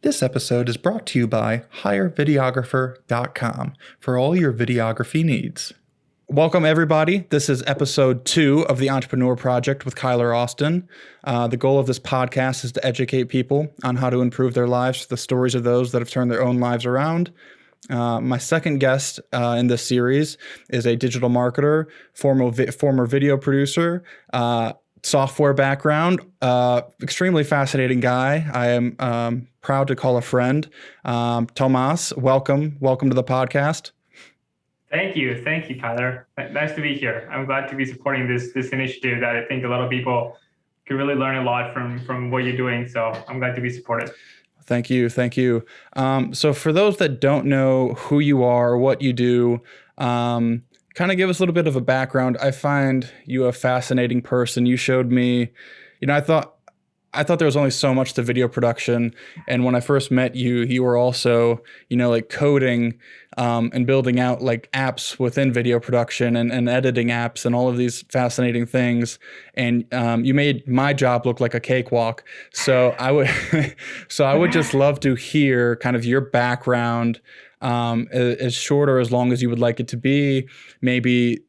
This episode is brought to you by hirevideographer.com for all your videography needs. Welcome, everybody. This is episode 2 of the Entrepreneur Project with Auston. The goal of this podcast is to educate people on how to improve their lives, the stories of those that have turned their own lives around. My second guest in this series is a digital marketer, former video producer, software background, extremely fascinating guy. I am proud to call a friend. Tomás, welcome to the podcast. Thank you, Tyler. Nice to be here. I'm glad to be supporting this initiative that I think a lot of people can really learn a lot from what you're doing. So I'm glad to be supported. Thank you. So for those that don't know who you are, what you do, kind of give us a little bit of a background. I find you a fascinating person. You showed me, I thought there was only so much to video production. And when I first met you, you were also, like coding and building out like apps within video production and editing apps and all of these fascinating things. And you made my job look like a cakewalk. So I would just love to hear kind of your background, as short or as long as you would like it to be. Maybe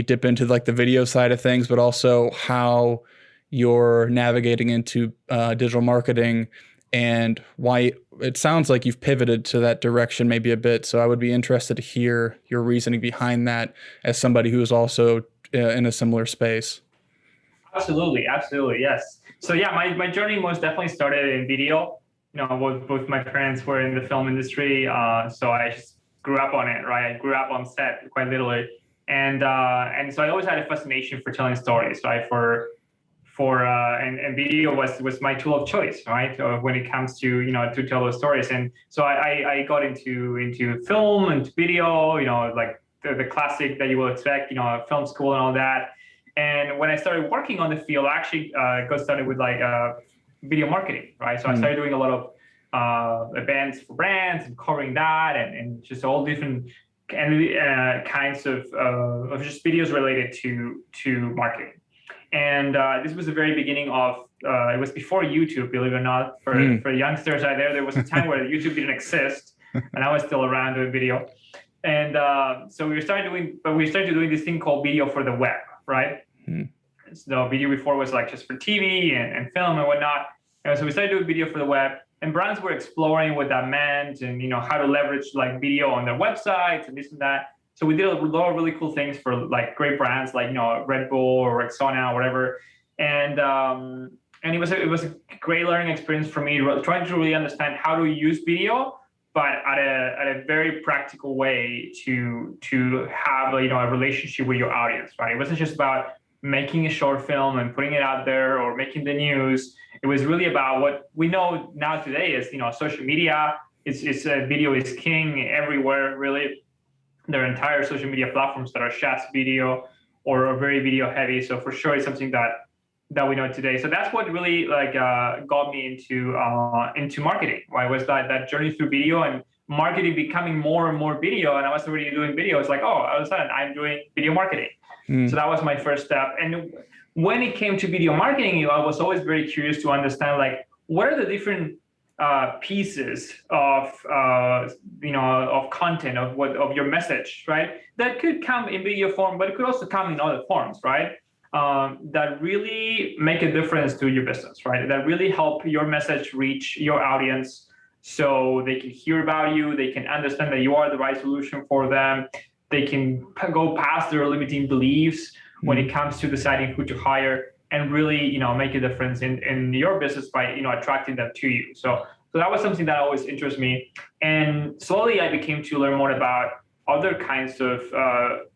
dip into like the video side of things, but also how you're navigating into digital marketing and why it sounds like you've pivoted to that direction maybe a bit. So I would be interested to hear your reasoning behind that as somebody who is also in a similar space. Absolutely, yes. So yeah, my journey most definitely started in video. Both my parents were in the film industry, so I just grew up on it, right? I grew up on set, quite literally, and so I always had a fascination for telling stories, right? And video was my tool of choice, right? When it comes to to tell those stories, and so I got into film and video, like the classic that you will expect, film school and all that. And when I started working on the field, I actually got started with like video marketing, right? So I started doing a lot of events for brands and covering that, and just all different kinds of just videos related to marketing. And this was the very beginning of, it was before YouTube, believe it or not, for youngsters out there. There was a time where YouTube didn't exist, and I was still around doing video. And so we started doing this thing called video for the web, right? So video before was like just for TV and film and whatnot. And so we started doing video for the web, and brands were exploring what that meant and how to leverage like video on their websites and this and that. So we did a lot of really cool things for like great brands like Red Bull or Rexona or whatever, and it was a great learning experience for me, trying to really understand how to use video, but at a very practical way to have a relationship with your audience, right? It wasn't just about making a short film and putting it out there or making the news. It was really about what we know now today is social media. It's video is king everywhere, really. There are entire social media platforms that are shots video or are very video heavy. So for sure, it's something that we know today. So that's what really got me into marketing. Right? Was that journey through video and marketing becoming more and more video. And I was already doing video. It's like, oh, all of a sudden I'm doing video marketing. So that was my first step. And when it came to video marketing, I was always very curious to understand like what are the different pieces of content of your message, right? That could come in video form, but it could also come in other forms, right? That really make a difference to your business, right? That really help your message reach your audience, so they can hear about you, they can understand that you are the right solution for them, they can go past their limiting beliefs when it comes to deciding who to hire, and really, make a difference in your business by, attracting them to you. So that was something that always interests me. And slowly I became to learn more about other kinds of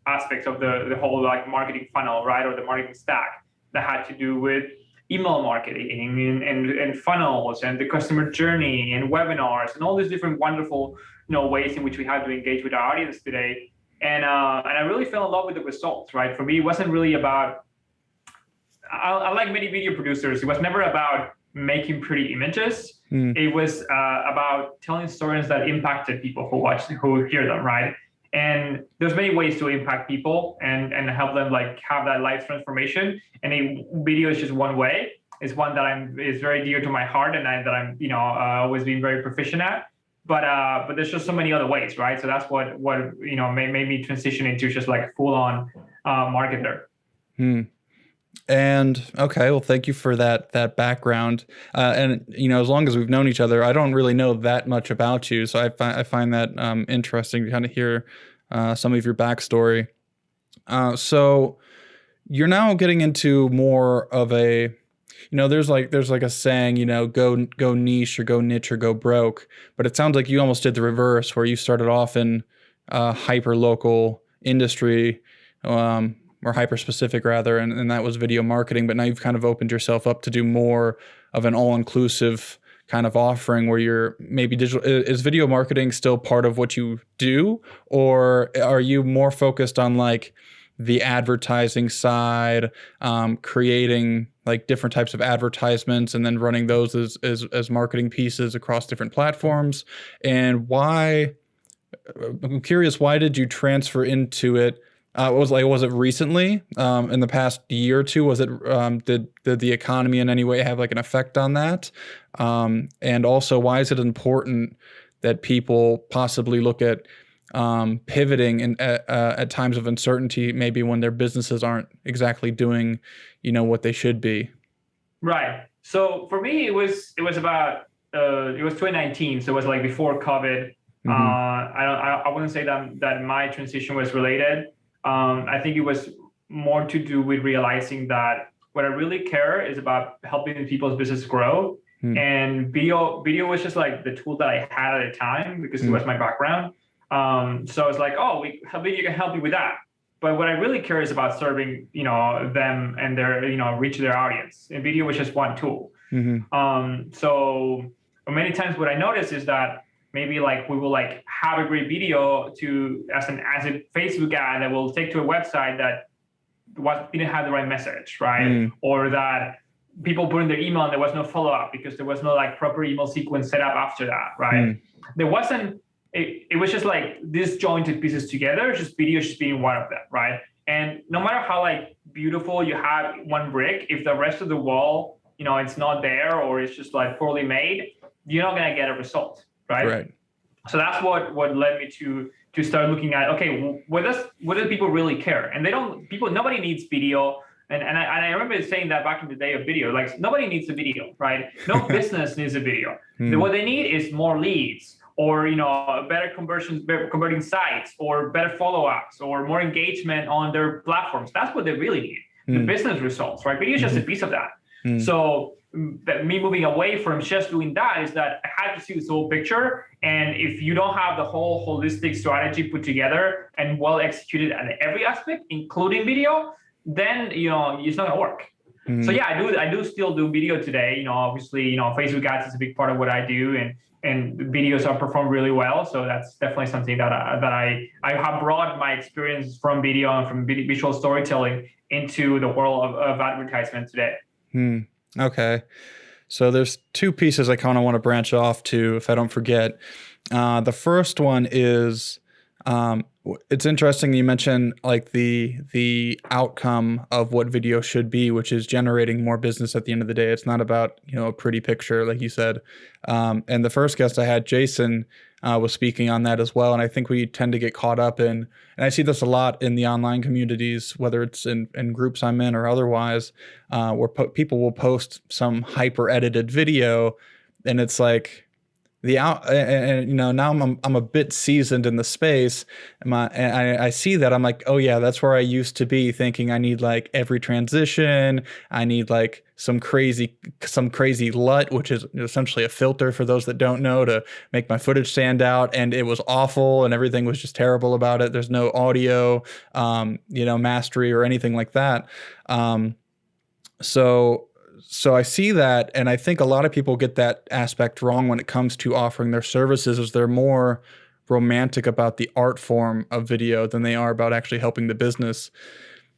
aspects of the whole like marketing funnel, right? Or the marketing stack that had to do with email marketing and funnels and the customer journey and webinars and all these different wonderful, ways in which we have to engage with our audience today. And I really fell in love with the results, right? For me, it wasn't really about, I like many video producers, it was never about making pretty images. It was about telling stories that impacted people who hear them, right? And there's many ways to impact people and help them like have that life transformation. And a video is just one way. is one that is very dear to my heart, and that I'm always been very proficient at. But there's just so many other ways, right? So that's what made me transition into just like a full-on marketer. And okay, well, thank you for that background. And as long as we've known each other, I don't really know that much about you, so I find that interesting to kind of hear some of your backstory. So you're now getting into more of a, there's like a saying, go niche or go niche or go broke. But it sounds like you almost did the reverse, where you started off in hyper local industry. Or hyper specific rather, and that was video marketing. But now you've kind of opened yourself up to do more of an all-inclusive kind of offering, where you're maybe digital. Is video marketing still part of what you do, or are you more focused on like the advertising side, creating like different types of advertisements and then running those as marketing pieces across different platforms? And why, I'm curious, why did you transfer into it? Was it recently, in the past year or two? Was it, did the economy in any way have like an effect on that? And also, why is it important that people possibly look at pivoting at times of uncertainty, maybe when their businesses aren't exactly doing, what they should be? Right. So for me, it was about it was 2019, so it was like before COVID. I wouldn't say that my transition was related. I think it was more to do with realizing that what I really care is about helping people's business grow. And video was just like the tool that I had at the time, because it was my background. So I was like, video can help you with that. But what I really care is about serving, them and their, reach their audience. And video was just one tool. So many times what I noticed is that maybe like we will like have a great video as a Facebook ad that will take to a website that didn't have the right message, right? Or that people put in their email and there was no follow-up because there was no like proper email sequence set up after that, right? There wasn't. It was just like disjointed pieces together, just video just being one of them, right? And no matter how like beautiful you have one brick, if the rest of the wall, it's not there, or it's just like poorly made, you're not gonna get a result. Right. So that's what led me to start looking at, okay, what do people really care? And nobody needs video. And I remember saying that back in the day of video, like nobody needs a video, right? No business needs a video. What they need is more leads, or better converting sites, or better follow-ups, or more engagement on their platforms. That's what they really need. The business results, right? Video is just a piece of that. So me moving away from just doing that is that I had to see this whole picture. And if you don't have the whole holistic strategy put together and well executed at every aspect, including video, then it's not gonna work. So yeah, I do still do video today. Obviously, Facebook ads is a big part of what I do, and videos are performed really well. So that's definitely something that I have brought my experience from video and from visual storytelling into the world of advertisement today. Okay. So there's two pieces I kind of want to branch off to, if I don't forget. The first one is, it's interesting you mentioned like the outcome of what video should be, which is generating more business at the end of the day. It's not about, a pretty picture, like you said. And the first guest I had, Jason, was speaking on that as well. And I think we tend to get caught up in, and I see this a lot in the online communities, whether it's in groups I'm in or otherwise, where people will post some hyper edited video, and it's like, now I'm a bit seasoned in the space, and I see that, I'm like, oh yeah, that's where I used to be, thinking I need like every transition, I need like some crazy LUT, which is essentially a filter for those that don't know, to make my footage stand out, and it was awful, and everything was just terrible about it. There's no audio, mastery or anything like that. So I see that, and I think a lot of people get that aspect wrong when it comes to offering their services, is they're more romantic about the art form of video than they are about actually helping the business.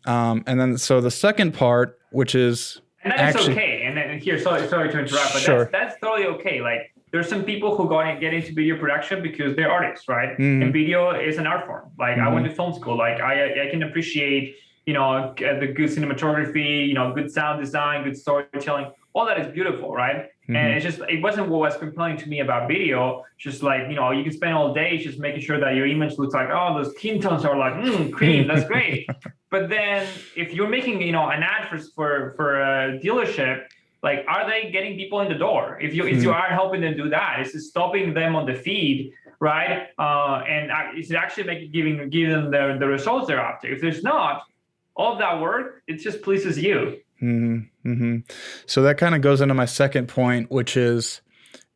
And then, so the second part, which is, and that is okay. And then here, sorry to interrupt, but sure, that's totally okay. Like, there's some people who go and get into video production because they're artists, right? And video is an art form. Like, I went to film school. Like, I can appreciate, the good cinematography, good sound design, good storytelling, all that is beautiful, right? And it's just, it wasn't what was compelling to me about video. Just like, you know, you can spend all day just making sure that your image looks like, oh, those skin tones are like, cream, that's great. But then if you're making, you know, an ad for a dealership, like, are they getting people in the door? If you are helping them do that, it's stopping them on the feed, right? And it's actually giving them the results they're after. If there's not, all of that work, it just pleases you. So that kind of goes into my second point, which is,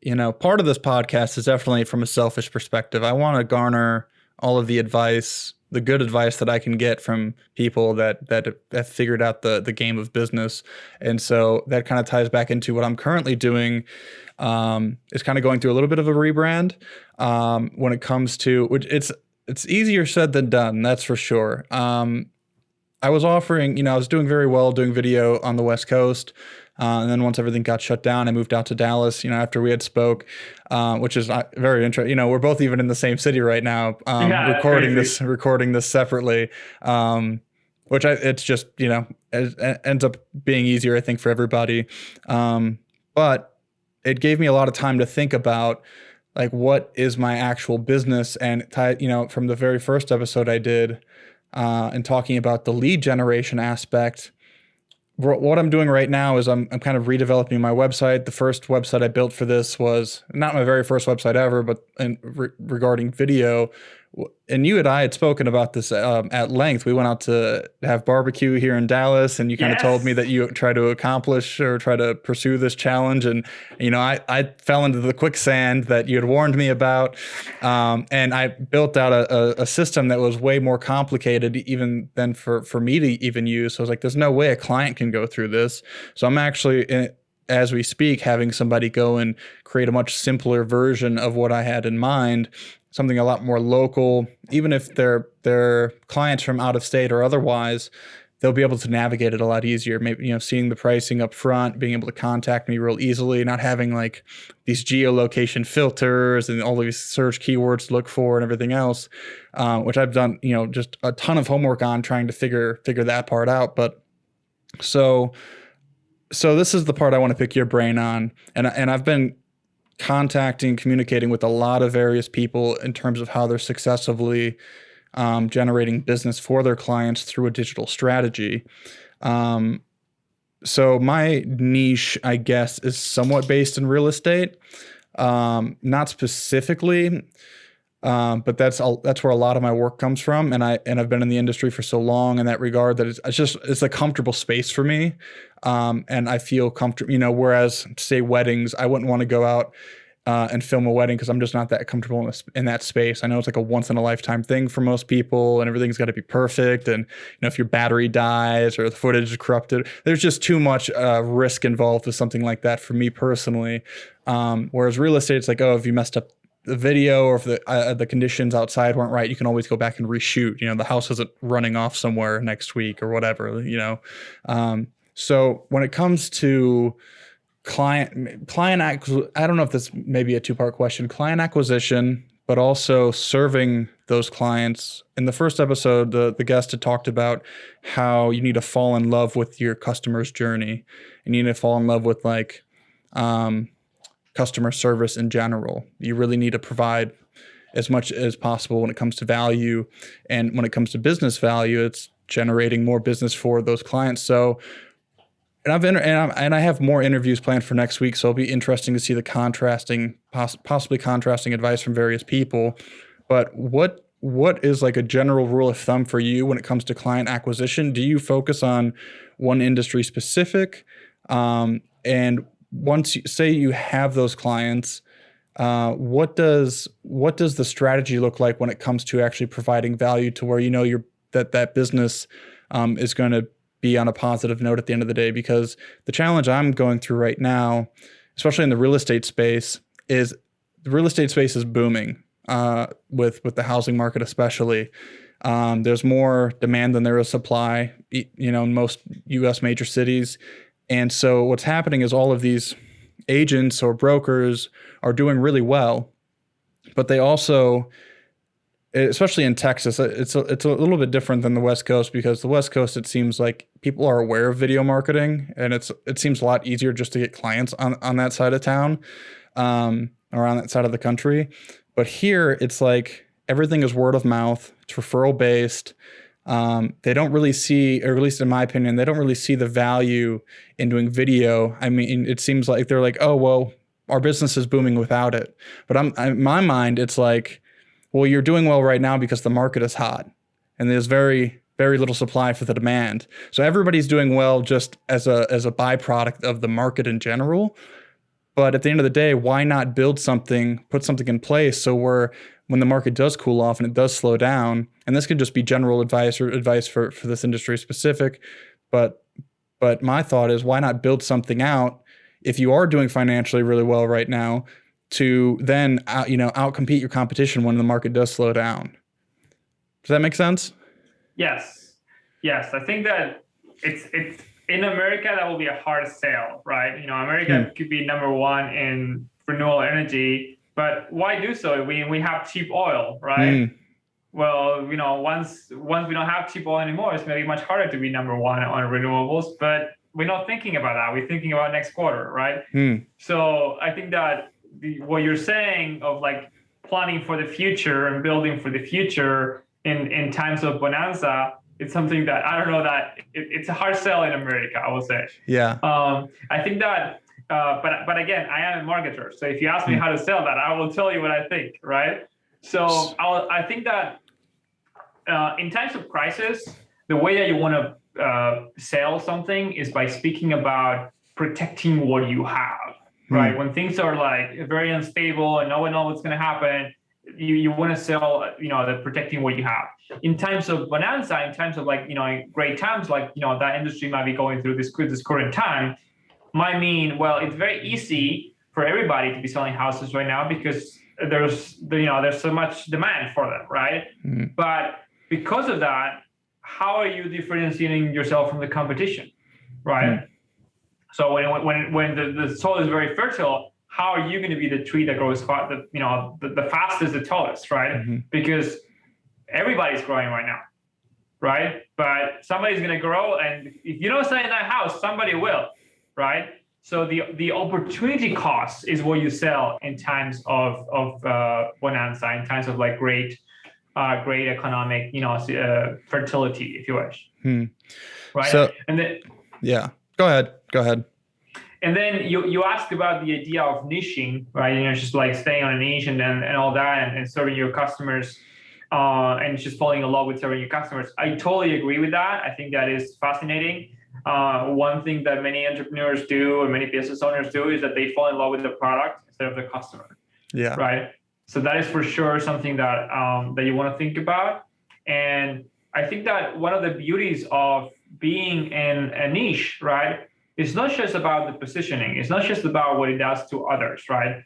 you know, part of this podcast is definitely from a selfish perspective. I want to garner all of the advice, the good advice that I can get from people that have figured out the game of business. And so that kind of ties back into what I'm currently doing. Is kind of going through a little bit of a rebrand when it comes to, which it's easier said than done, that's for sure. I was offering, you know, I was doing very well doing video on the West Coast. And then once everything got shut down, I moved out to Dallas, you know, after we had spoke, which is very interesting. You know, we're both even in the same city right now, recording this separately, which it's just, you know, it ends up being easier, I think, for everybody. But it gave me a lot of time to think about, like, what is my actual business? And, you know, from the very first episode I did, and talking about the lead generation aspect, what I'm doing right now is I'm kind of redeveloping my website. The first website I built for this was not my very first website ever, but regarding video. And you and I had spoken about this at length. We went out to have barbecue here in Dallas, and you kind of told me that you try to accomplish or try to pursue this challenge. And, you know, I fell into the quicksand that you had warned me about. And I built out a system that was way more complicated even than for me to even use. So I was like, there's no way a client can go through this. So I'm actually, as we speak, having somebody go and create a much simpler version of what I had in mind, something a lot more local. Even if they're clients from out of state or otherwise, they'll be able to navigate it a lot easier. Maybe, you know, seeing the pricing up front, being able to contact me real easily, not having like these geolocation filters and all these search keywords to look for and everything else, which I've done, you know, just a ton of homework on trying to figure that part out. But so this is the part I want to pick your brain on. And I've been communicating with a lot of various people in terms of how they're successfully generating business for their clients through a digital strategy. So my niche, I guess, is somewhat based in real estate, not specifically, but that's where a lot of my work comes from. And I've been in the industry for so long in that regard that it's a comfortable space for me. And I feel comfortable, you know, whereas say weddings, I wouldn't want to go out and film a wedding because I'm just not that comfortable in that space. I know it's like a once in a lifetime thing for most people and everything's got to be perfect. And, you know, if your battery dies or the footage is corrupted, there's just too much risk involved with something like that for me personally. Whereas real estate, it's like, oh, if you messed up the video or if the conditions outside weren't right, you can always go back and reshoot. You know, the house isn't running off somewhere next week or whatever, you know. So when it comes to client I don't know if this may be a two-part question, client acquisition, but also serving those clients. In the first episode, the guest had talked about how you need to fall in love with your customer's journey. You need to fall in love with like customer service in general. You really need to provide as much as possible when it comes to value. And when it comes to business value, it's generating more business for those clients. So, and I have more interviews planned for next week. So it'll be interesting to see the possibly contrasting advice from various people. But what is like a general rule of thumb for you when it comes to client acquisition? Do you focus on one industry specific? And once you have those clients, what does the strategy look like when it comes to actually providing value to where you know that business is going to be on a positive note at the end of the day? Because the challenge I'm going through right now, especially in the real estate space, is the real estate space is booming with the housing market especially. There's more demand than there is supply, you know, in most U.S. major cities. And so what's happening is all of these agents or brokers are doing really well, but they also, especially in Texas, it's a little bit different than the West Coast, because the West Coast, it seems like people are aware of video marketing, and it seems a lot easier just to get clients on that side of town, or on that side of the country. But here, it's like everything is word of mouth. It's referral based. They don't really see, or at least in my opinion, they don't really see the value in doing video. I mean, it seems like they're like, oh, well, our business is booming without it. But in my mind, it's like, well, you're doing well right now because the market is hot and there's very, very little supply for the demand. So everybody's doing well just as a byproduct of the market in general. But at the end of the day, why not build something, put something in place so when the market does cool off and it does slow down, and this could just be general advice or advice for this industry specific, but my thought is, why not build something out if you are doing financially really well right now, to then outcompete your competition when the market does slow down. Does that make sense? Yes. I think that it's in America, that will be a hard sell, right? America could be number one in renewable energy, but why do so? We have cheap oil, right? Well, once we don't have cheap oil anymore, it's going to be much harder to be number one on renewables. But we're not thinking about that. We're thinking about next quarter, right? So I think that what you're saying of like planning for the future and building for the future in times of bonanza, it's something that I don't know that it's a hard sell in America, I would say. Yeah. I think that, but again, I am a marketer. So if you ask me how to sell that, I will tell you what I think, right? So I think that in times of crisis, the way that you want to sell something is by speaking about protecting what you have, right? When things are like very unstable and no one knows what's going to happen, you want to sell, the protecting what you have. In times of bonanza, in times of like, great times, like, that industry might be going through this current time, might mean, well, it's very easy for everybody to be selling houses right now because there's so much demand for them, right? But because of that, how are you differentiating yourself from the competition, right? So when the soil is very fertile, how are you going to be the tree that grows the fastest, the tallest, right? Because everybody's growing right now, right? But somebody's going to grow, and if you don't sell in that house, somebody will, right? So the opportunity cost is what you sell in times of bonanza, in times of like great economic, fertility, if you wish, right? So, and then go ahead. And then you asked about the idea of niching, right? Just like staying on a niche and all that, and serving your customers, and just falling in love with serving your customers. I totally agree with that. I think that is fascinating. One thing that many entrepreneurs do and many business owners do is that they fall in love with the product instead of the customer. Yeah. Right. So that is for sure something that that you want to think about. And I think that one of the beauties of being in a niche, right, it's not just about the positioning. It's not just about what it does to others, right?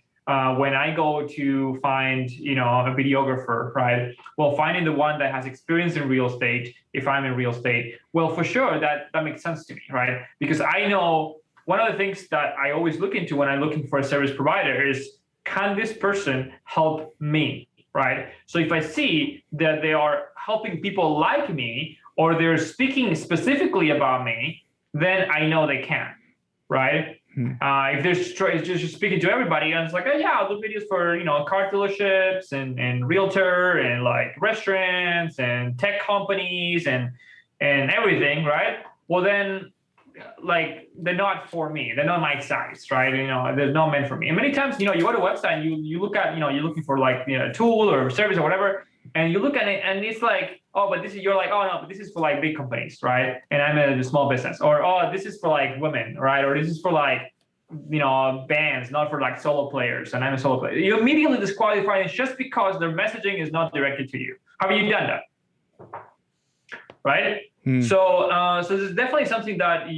When I go to find, a videographer, right? Well, finding the one that has experience in real estate, if I'm in real estate, well, for sure, that makes sense to me, right? Because I know one of the things that I always look into when I'm looking for a service provider is, can this person help me, right? So if I see that they are helping people like me, or they're speaking specifically about me, then I know they can, right? If they're just speaking to everybody, and it's like, oh yeah, I'll do videos for car dealerships and realtor and like restaurants and tech companies and everything, right? Well then, like, they're not for me. They're not my size, right? They're not meant for me. And many times, you go to a website and you look at, you're looking for like a tool or a service or whatever, and you look at it and it's like, oh, but you're like, oh no, but this is for like big companies, right? And I'm a small business. Or, oh, this is for like women, right? Or this is for like, bands, not for like solo players, and I'm a solo player. You immediately disqualify it just because their messaging is not directed to you. Have you done that? Right? So this is definitely something that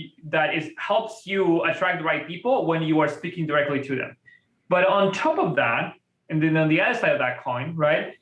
helps you attract the right people when you are speaking directly to them. But on top of that, and then on the other side of that coin, right?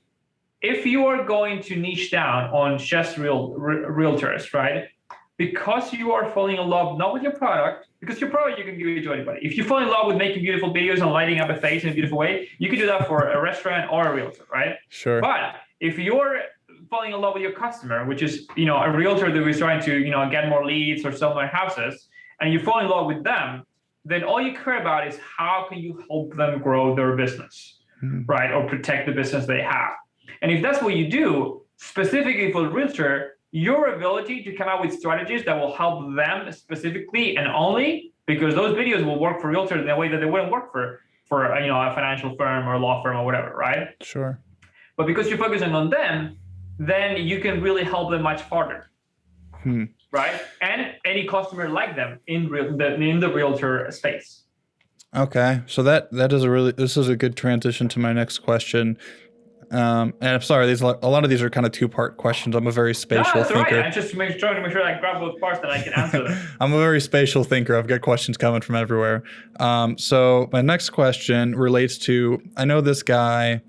If you are going to niche down on just realtors, right? Because you are falling in love not with your product, because your product you can give it to anybody. If you fall in love with making beautiful videos and lighting up a face in a beautiful way, you can do that for a restaurant or a realtor, right? Sure. But if you're falling in love with your customer, which is, a realtor that is trying to, get more leads or sell more houses, and you fall in love with them, then all you care about is how can you help them grow their business, right? Or protect the business they have. And if that's what you do, specifically for the realtor, your ability to come out with strategies that will help them specifically and only, because those videos will work for realtors in a way that they wouldn't work for a financial firm or a law firm or whatever, right? Sure. But because you're focusing on them, then you can really help them much harder, right? And any customer like them in the realtor space. Okay, so this is a good transition to my next question. And I'm sorry, a lot of these are kind of two-part questions. I'm a very spatial thinker. Right. I'm just trying to make sure I grab both parts that I can answer them. I'm a very spatial thinker. I've got questions coming from everywhere. So my next question relates to, I know this guy,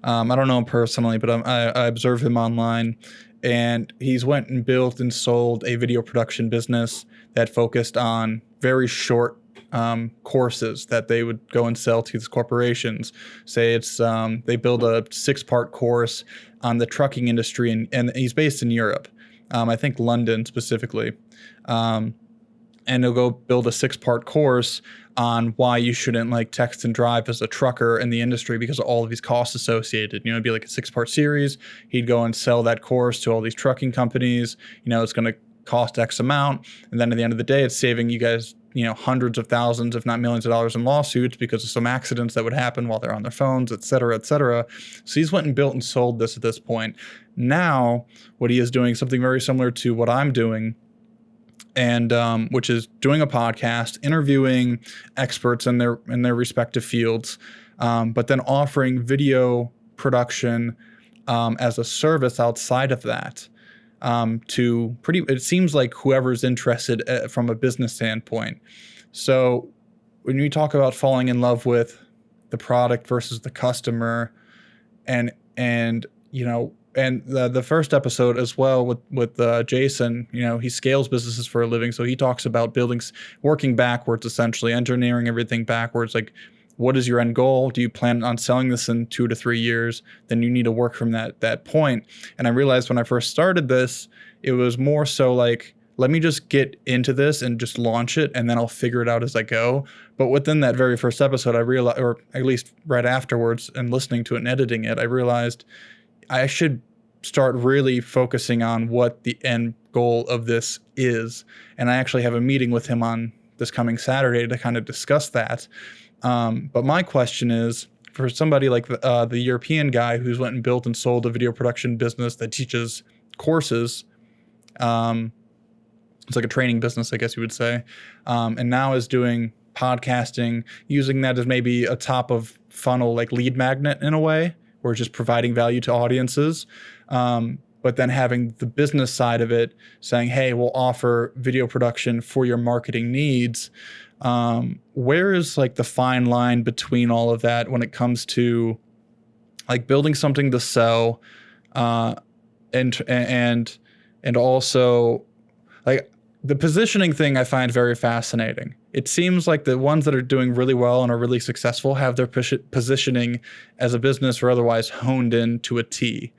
I don't know him personally, but I observe him online, and he's went and built and sold a video production business that focused on very short courses that they would go and sell to these corporations. Say it's they build a 6-part course on the trucking industry, and he's based in Europe, I think London specifically, and he'll go build a 6-part course on why you shouldn't like text and drive as a trucker in the industry because of all of these costs associated. It'd be like a 6-part series. He'd go and sell that course to all these trucking companies. It's going to cost X amount, and then at the end of the day, it's saving you guys hundreds of thousands, if not millions of dollars in lawsuits because of some accidents that would happen while they're on their phones, et cetera, et cetera. So he's went and built and sold this at this point. Now, what he is doing, something very similar to what I'm doing, and which is doing a podcast, interviewing experts in their respective fields, but then offering video production as a service outside of that. It seems like whoever's interested from a business standpoint. So when we talk about falling in love with the product versus the customer, and the first episode as well with Jason, he scales businesses for a living. So he talks about working backwards, essentially engineering everything backwards. Like, what is your end goal? Do you plan on selling this in 2 to 3 years? Then you need to work from that point. And I realized when I first started this, it was more so like, let me just get into this and just launch it, and then I'll figure it out as I go. But within that very first episode, I realized, or at least right afterwards and listening to it and editing it, I realized I should start really focusing on what the end goal of this is. And I actually have a meeting with him on this coming Saturday to kind of discuss that. But my question is, for somebody like the European guy who's went and built and sold a video production business that teaches courses, it's like a training business, I guess you would say, and now is doing podcasting, using that as maybe a top of funnel, like lead magnet in a way, or just providing value to audiences. But then having the business side of it saying, hey, we'll offer video production for your marketing needs. Where is like the fine line between all of that when it comes to like building something to sell, and also like the positioning thing I find very fascinating. It seems like the ones that are doing really well and are really successful have their positioning as a business or otherwise honed in to a T.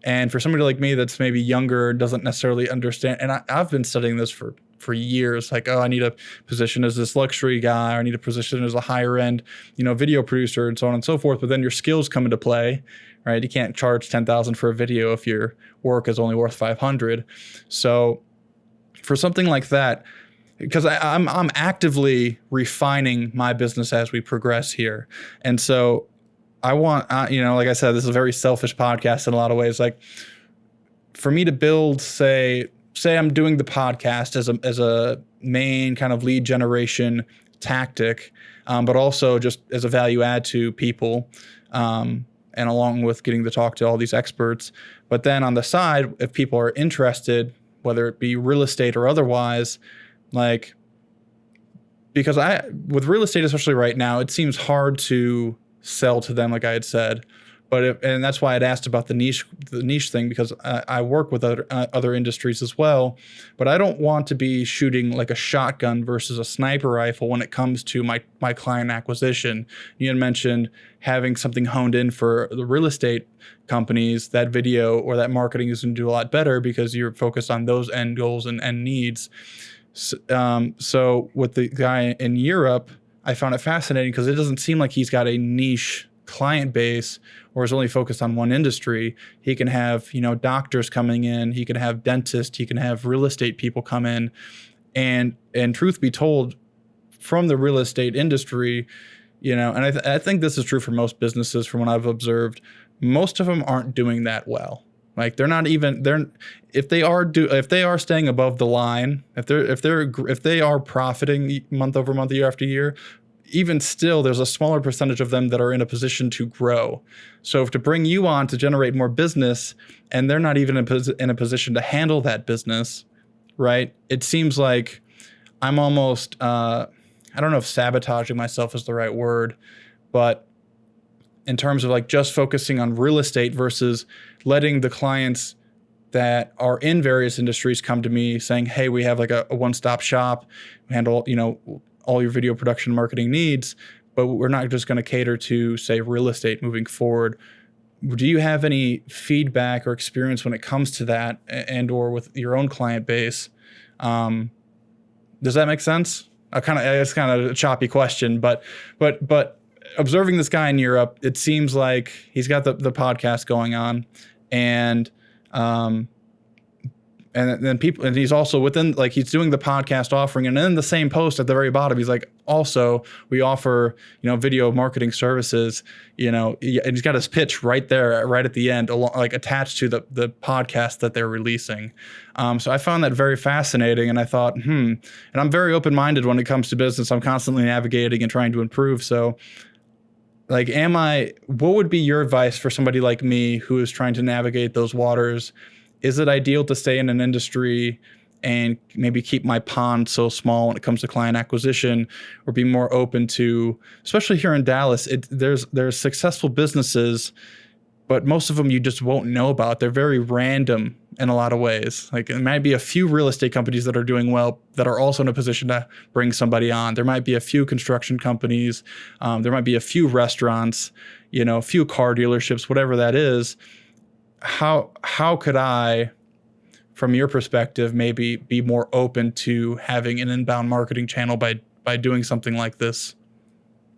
And for somebody like me that's maybe younger, doesn't necessarily understand, and I've been studying this for years, like, oh, I need a position as this luxury guy, or I need a position as a higher end, video producer, and so on and so forth. But then your skills come into play, right? You can't charge $10,000 for a video if your work is only worth $500. So for something like that, because I'm actively refining my business as we progress here, and so I want, like I said, this is a very selfish podcast in a lot of ways. Like, for me to build, say I'm doing the podcast as a main kind of lead generation tactic, but also just as a value add to people, and along with getting to talk to all these experts. But then on the side, if people are interested, whether it be real estate or otherwise, like, because with real estate, especially right now, it seems hard to sell to them, like I had said. and that's why I'd asked about the niche thing, because I work with other industries as well, but I don't want to be shooting like a shotgun versus a sniper rifle when it comes to my client acquisition. You had mentioned having something honed in for the real estate companies. That video or that marketing is going to do a lot better because you're focused on those end goals and needs. So with the guy in Europe, I found it fascinating because it doesn't seem like he's got a niche client base or is only focused on one industry. He can have, doctors coming in, he can have dentists, he can have real estate people come in. And truth be told, from the real estate industry, and I think this is true for most businesses from what I've observed, most of them aren't doing that well. Like if they are staying above the line, if they are profiting month over month, year after year, even still, there's a smaller percentage of them that are in a position to grow. So if to bring you on to generate more business, and they're not even in a position to handle that business, right? It seems like I'm almost, I don't know if sabotaging myself is the right word, but in terms of like just focusing on real estate versus letting the clients that are in various industries come to me saying, hey, we have like a one-stop shop, we handle, all your video production marketing needs, but we're not just going to cater to, say, real estate moving forward. Do you have any feedback or experience when it comes to that, and or with your own client base? Does that make sense? It's kind of a choppy question, but observing this guy in Europe, it seems like he's got the podcast going on, and then people, and he's also within, like, he's doing the podcast offering, and then the same post at the very bottom, he's like, also we offer, video marketing services, and he's got his pitch right there, right at the end, like attached to the podcast that they're releasing. So I found that very fascinating, and I thought, and I'm very open-minded when it comes to business. I'm constantly navigating and trying to improve. So like, what would be your advice for somebody like me who is trying to navigate those waters? Is it ideal to stay in an industry and maybe keep my pond so small when it comes to client acquisition, or be more open to, especially here in Dallas, there's successful businesses, but most of them you just won't know about. They're very random in a lot of ways. Like, there might be a few real estate companies that are doing well that are also in a position to bring somebody on. There might be a few construction companies. There might be a few restaurants, a few car dealerships, whatever that is. How could I, from your perspective, maybe be more open to having an inbound marketing channel by doing something like this?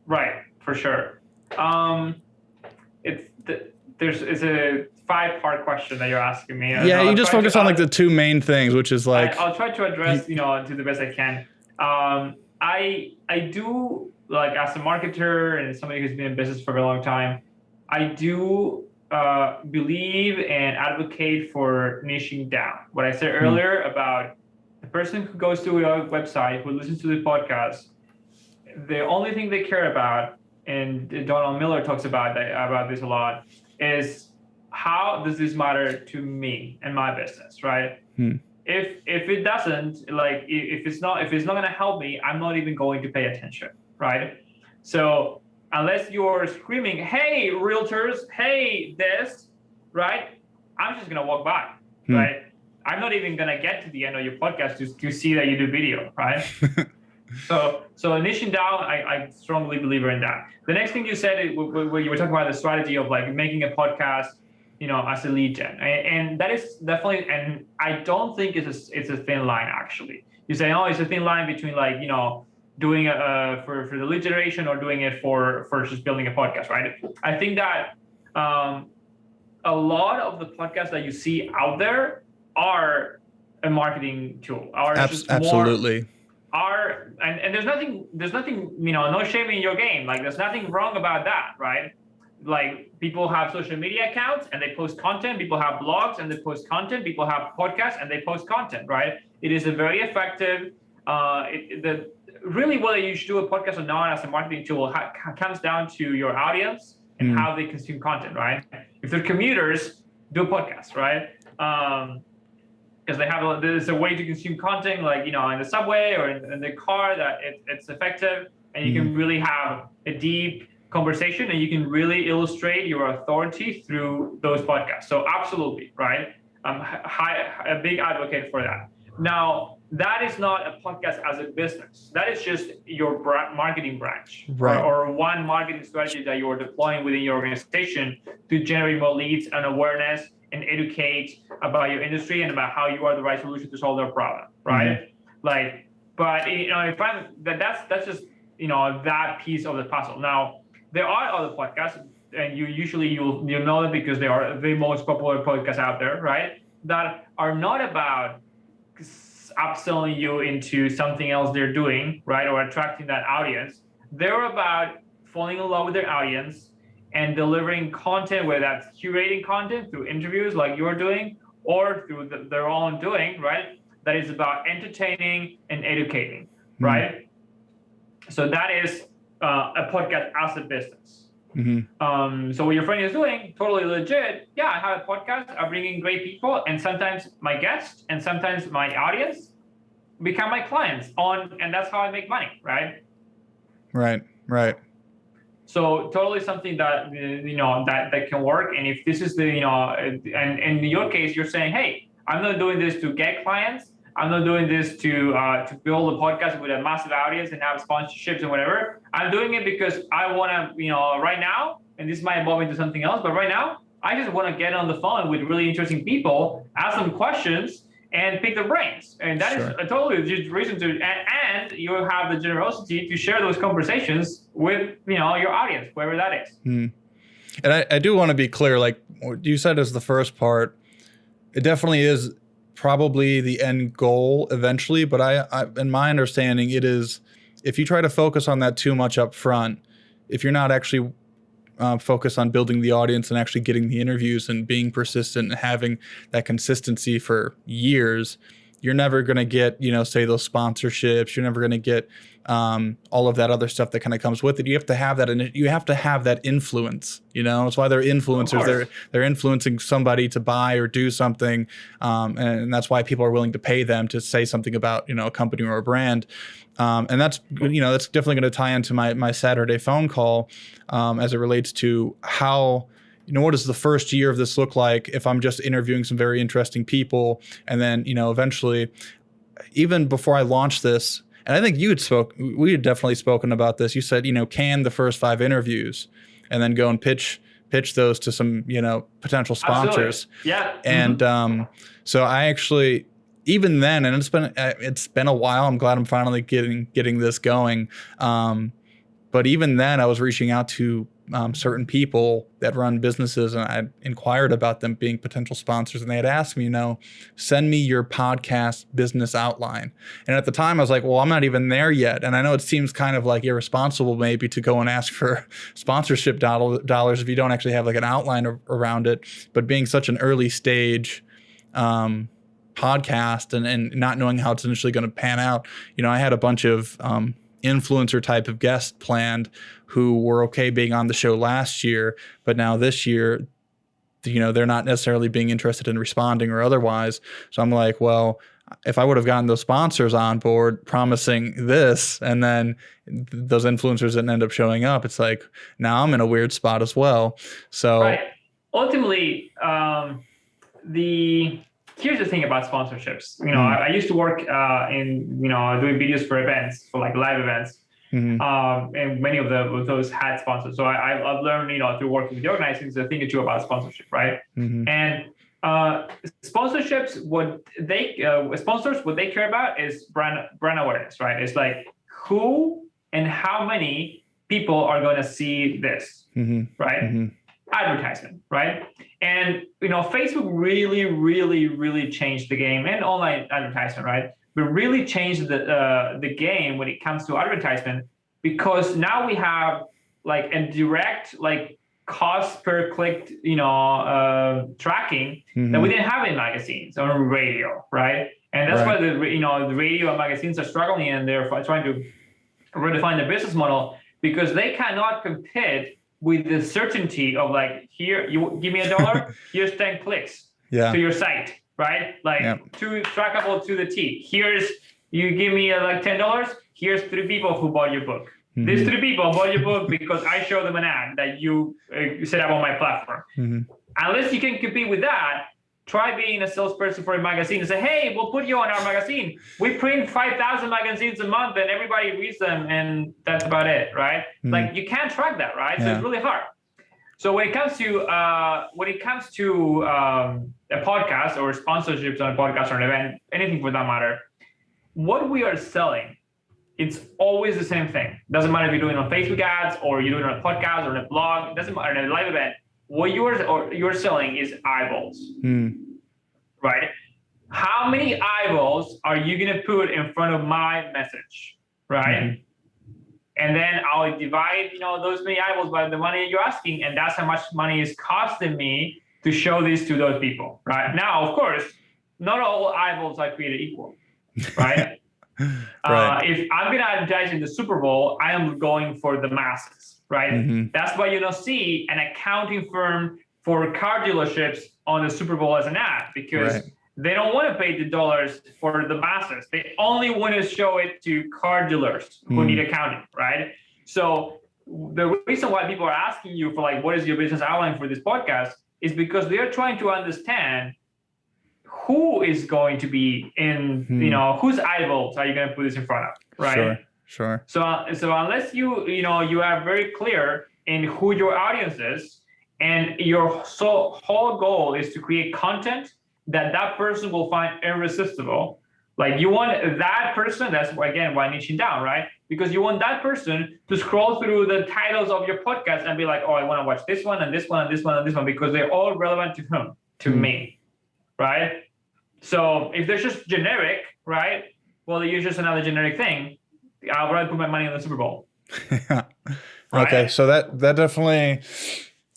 Right, for sure. It's a 5-part question that you're asking me. Yeah, you just focus on like the two main things, which is like, I'll try to address, to the best I can. I do, like, as a marketer and somebody who's been in business for a long time, I do believe and advocate for niching down. What I said earlier about the person who goes to your website, who listens to the podcast, the only thing they care about, and Donald Miller talks about this a lot, is how does this matter to me and my business, right? If it doesn't, like, if it's not going to help me, I'm not even going to pay attention, right? So unless you're screaming, hey, realtors, hey, this, right? I'm just going to walk by, right? I'm not even going to get to the end of your podcast to see that you do video, right? So niching down, I strongly believe in that. The next thing you said, where you were talking about the strategy of like making a podcast, as a lead gen, and that is definitely, and I don't think it's a thin line actually. You say, oh, it's a thin line between like, doing for the lead generation or doing it for just building a podcast, right? I think that a lot of the podcasts that you see out there are a marketing tool. Absolutely. And there's nothing, no shame in your game. Like, there's nothing wrong about that, right? Like, people have social media accounts and they post content. People have blogs and they post content. People have podcasts and they post content, right? It is a very effective, really whether you should do a podcast or not as a marketing tool comes down to your audience and how they consume content, right? If they're commuters, do a podcast, right? Because there's a way to consume content, like, in the subway or in the car, that it's effective, and you can really have a deep conversation, and you can really illustrate your authority through those podcasts. So absolutely, right? I'm a big advocate for that. Now, that is not a podcast as a business. That is just your marketing branch, right, or one marketing strategy that you're deploying within your organization to generate more leads and awareness and educate about your industry and about how you are the right solution to solve their problem, right? Like, but if that's just that piece of the puzzle. Now, there are other podcasts, and you'll know them because they are the most popular podcasts out there, right? That are not about upselling you into something else they're doing, right? Or attracting that audience. They're about falling in love with their audience and delivering content, whether that's curating content through interviews like you're doing, or through their own doing, right? That is about entertaining and educating, right? So that is a podcast as a business. So what your friend is doing, totally legit. Yeah, I have a podcast. I'm bringing great people, and sometimes my guests and sometimes my audience become my clients and that's how I make money, right? Right. So totally something that that can work. And if this is and in your case, you're saying, hey, I'm not doing this to get clients. I'm not doing this to build a podcast with a massive audience and have sponsorships and whatever. I'm doing it because I want to, right now, and this might evolve into something else, but right now, I just want to get on the phone with really interesting people, ask them questions, and pick their brains. And that is a totally legit reason to, and you have the generosity to share those conversations with, your audience, whoever that is. And I do want to be clear, like what you said as the first part, it definitely is probably the end goal eventually, but I in my understanding, it is, if you try to focus on that too much up front, if you're not actually focused on building the audience and actually getting the interviews and being persistent and having that consistency for years, you're never going to get, say those sponsorships. You're never going to get all of that other stuff that kind of comes with it. You have to have that, and you have to have that influence. That's why they're influencers. They're influencing somebody to buy or do something, and that's why people are willing to pay them to say something about a company or a brand. And that's that's definitely going to tie into my Saturday phone call as it relates to how. What does the first year of this look like if I'm just interviewing some very interesting people, and then, eventually, even before I launched this, and I think we had definitely spoken about this. You said, can the first 5 interviews and then go and pitch those to some, potential sponsors. Absolutely. Yeah. And so I actually, even then, and it's been a while, I'm glad I'm finally getting this going. But even then I was reaching out to certain people that run businesses, and I inquired about them being potential sponsors, and they had asked me, send me your podcast business outline. And at the time I was like, well, I'm not even there yet. And I know it seems kind of like irresponsible maybe to go and ask for sponsorship dollars if you don't actually have like an outline around it. But being such an early stage podcast and not knowing how it's initially going to pan out, I had a bunch of influencer type of guests planned who were okay being on the show last year, but now this year, they're not necessarily being interested in responding or otherwise. So I'm like, well, if I would have gotten those sponsors on board promising this, and then those influencers didn't end up showing up, it's like, now I'm in a weird spot as well. So right. Ultimately, here's the thing about sponsorships. I used to work in doing videos for events, for like live events, and many of those had sponsors. So I've learned through working with the organizations a thing or two about sponsorship, right? And sponsorships, sponsors, what they care about is brand awareness, right? It's like who and how many people are going to see this, right? Advertisement, right? And Facebook really, really, really changed the game, and online advertisement, right? But really changed the game when it comes to advertisement, because now we have like a direct cost per click, tracking that we didn't have in magazines or radio, right? And that's why the radio and magazines are struggling, and they're trying to redefine their business model, because they cannot compete with the certainty of here, you give me $1, here's 10 clicks to your site, right? Trackable to the T. You give me $10, here's 3 people who bought your book, These three people bought your book because I showed them an ad that you set up on my platform. Unless you can compete with that, try being a salesperson for a magazine and say, hey, we'll put you on our magazine. We print 5,000 magazines a month and everybody reads them and that's about it, right? Like you can't track that, right? So it's really hard. So when it comes to a podcast or sponsorships on a podcast or an event, anything for that matter, what we are selling, it's always the same thing. Doesn't matter if you're doing it on Facebook ads or you're doing it on a podcast or on a blog, it doesn't matter, in a live event. What you're selling is eyeballs, right? How many eyeballs are you gonna put in front of my message, right? And then I'll divide, those many eyeballs by the money you're asking, and that's how much money is costing me to show this to those people, right? Now, of course, not all eyeballs are created equal, right? If I'm gonna advertise in the Super Bowl, I am going for the masses, right? That's why you don't see an accounting firm for car dealerships on the Super Bowl as an ad, because they don't want to pay the dollars for the masses. They only want to show it to car dealers who need accounting, right? So the reason why people are asking you for like, what is your business outline for this podcast is because they're trying to understand who is going to be in, whose eyeballs are you going to put this in front of, right? Sure. So unless you are very clear in who your audience is, and your whole goal is to create content that person will find irresistible. Like you want that person, that's again why niching down, right? Because you want that person to scroll through the titles of your podcast and be like, oh, I want to watch this one and this one and this one and this one, because they're all relevant to whom? To me, right? So if they're just generic, right? Well, you're just another generic thing. I'll rather put my money on the Super Bowl. Right? Okay, so that definitely.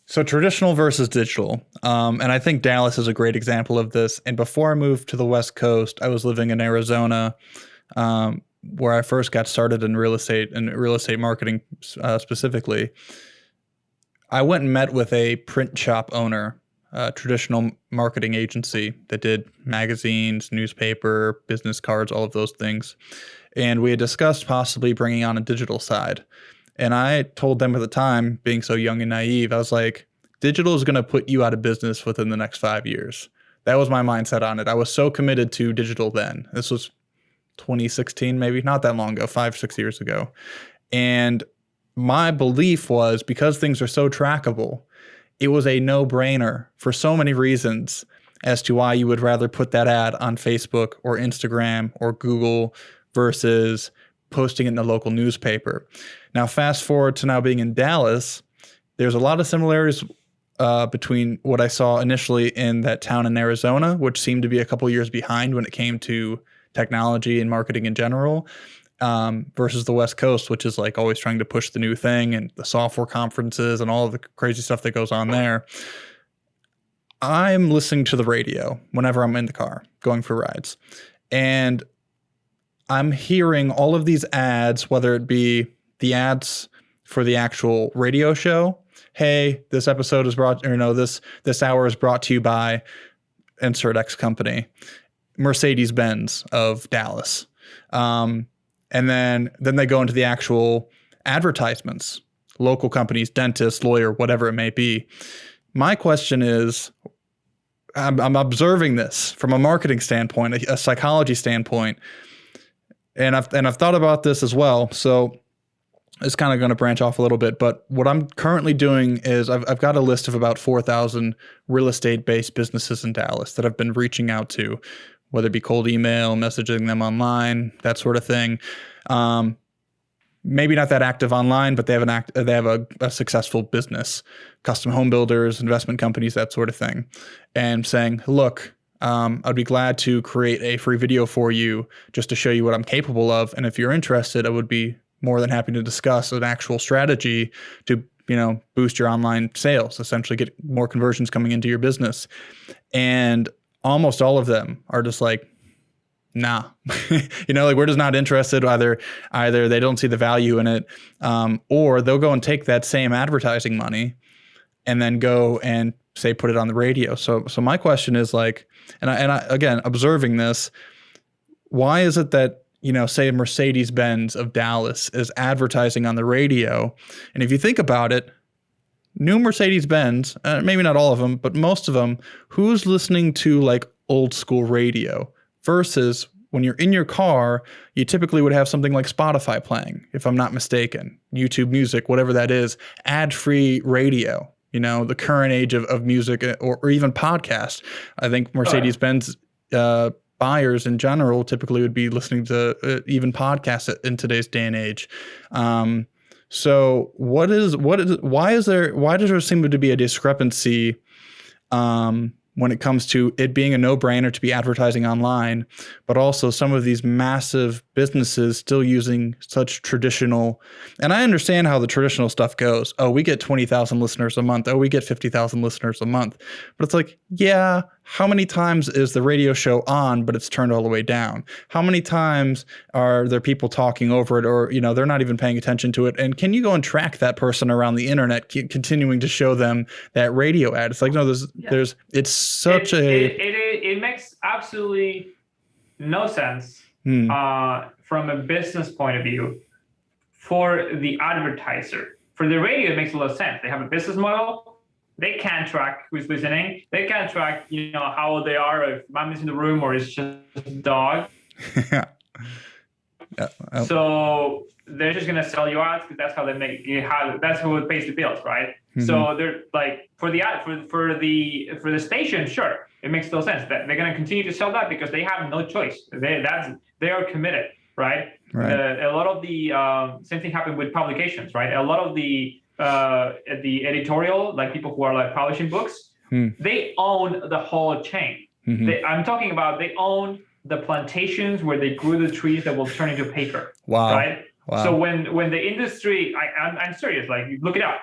So traditional versus digital. And I think Dallas is a great example of this. And before I moved to the West Coast, I was living in Arizona, where I first got started in real estate and real estate marketing specifically. I went and met with a print shop owner, a traditional marketing agency that did magazines, newspaper, business cards, all of those things. And we had discussed possibly bringing on a digital side. And I told them at the time, being so young and naive, I was like, digital is going to put you out of business within the next 5 years. That was my mindset on it. I was so committed to digital then. This was 2016, maybe not that long ago, 5-6 years ago. And my belief was, because things are so trackable, it was a no-brainer for so many reasons as to why you would rather put that ad on Facebook or Instagram or Google versus posting it in the local newspaper. Now, fast forward to now being in Dallas, there's a lot of similarities between what I saw initially in that town in Arizona, which seemed to be a couple years behind when it came to technology and marketing in general, versus the West Coast, which is like always trying to push the new thing and the software conferences and all of the crazy stuff that goes on there. I'm listening to the radio whenever I'm in the car going for rides, and I'm hearing all of these ads, whether it be the ads for the actual radio show. Hey, this episode is brought, this hour is brought to you by insert X company, Mercedes-Benz of Dallas. And then they go into the actual advertisements, local companies, dentist, lawyer, whatever it may be. My question is, I'm observing this from a marketing standpoint, a psychology standpoint. And I've thought about this as well. So it's kind of going to branch off a little bit. But what I'm currently doing is I've got a list of about 4,000 real estate-based businesses in Dallas that I've been reaching out to, whether it be cold email, messaging them online, that sort of thing. Maybe not that active online, but they have a successful business, custom home builders, investment companies, that sort of thing, and saying, look, I'd be glad to create a free video for you just to show you what I'm capable of. And if you're interested, I would be more than happy to discuss an actual strategy to, boost your online sales, essentially get more conversions coming into your business. And almost all of them are just like, nah, we're just not interested. Either they don't see the value in it, or they'll go and take that same advertising money and then go and say, put it on the radio. So my question is like, and I again, observing this, why is it that, say Mercedes-Benz of Dallas is advertising on the radio. And if you think about it, new Mercedes-Benz, maybe not all of them, but most of them, who's listening to like old school radio versus when you're in your car, you typically would have something like Spotify playing, if I'm not mistaken, YouTube Music, whatever that is, ad-free radio, the current age of music or even podcasts. I think Mercedes-Benz buyers in general typically would be listening to even podcasts in today's day and age. So why does there seem to be a discrepancy when it comes to it being a no-brainer to be advertising online, but also some of these massive businesses still using such traditional, and I understand how the traditional stuff goes. Oh, we get 20,000 listeners a month. Oh, we get 50,000 listeners a month. But it's like, yeah, how many times is the radio show on, but it's turned all the way down? How many times are there people talking over it, or, they're not even paying attention to it? And can you go and track that person around the internet, continuing to show them that radio ad? It's like, no, it makes absolutely no sense from a business point of view for the advertiser. For the radio, it makes a lot of sense. They have a business model. They can track who's listening. They can track, how old they are, if mommy's in the room or it's just a dog. So they're just gonna sell you ads because that's how they make you have. That's who pays the bills, right? Mm-hmm. So they're like for the station, sure, it makes no sense that they're gonna continue to sell that because they have no choice. They are committed, right? A lot of the same thing happened with publications, right? A lot of the editorial, like people who are like publishing books, they own the whole chain. Mm-hmm. I'm talking about they own the plantations where they grew the trees that will turn into paper. Wow. Right? Wow. So when the industry, I'm serious, like look it up.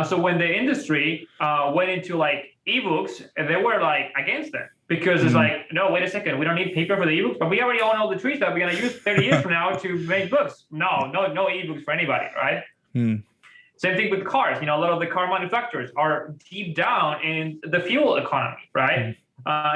So when the industry went into like ebooks, they were like against it because it's like, no, wait a second, we don't need paper for the ebooks, but we already own all the trees that we're gonna use 30 years from now to make books. No ebooks for anybody, right? Same thing with cars. A lot of the car manufacturers are deep down in the fuel economy, right?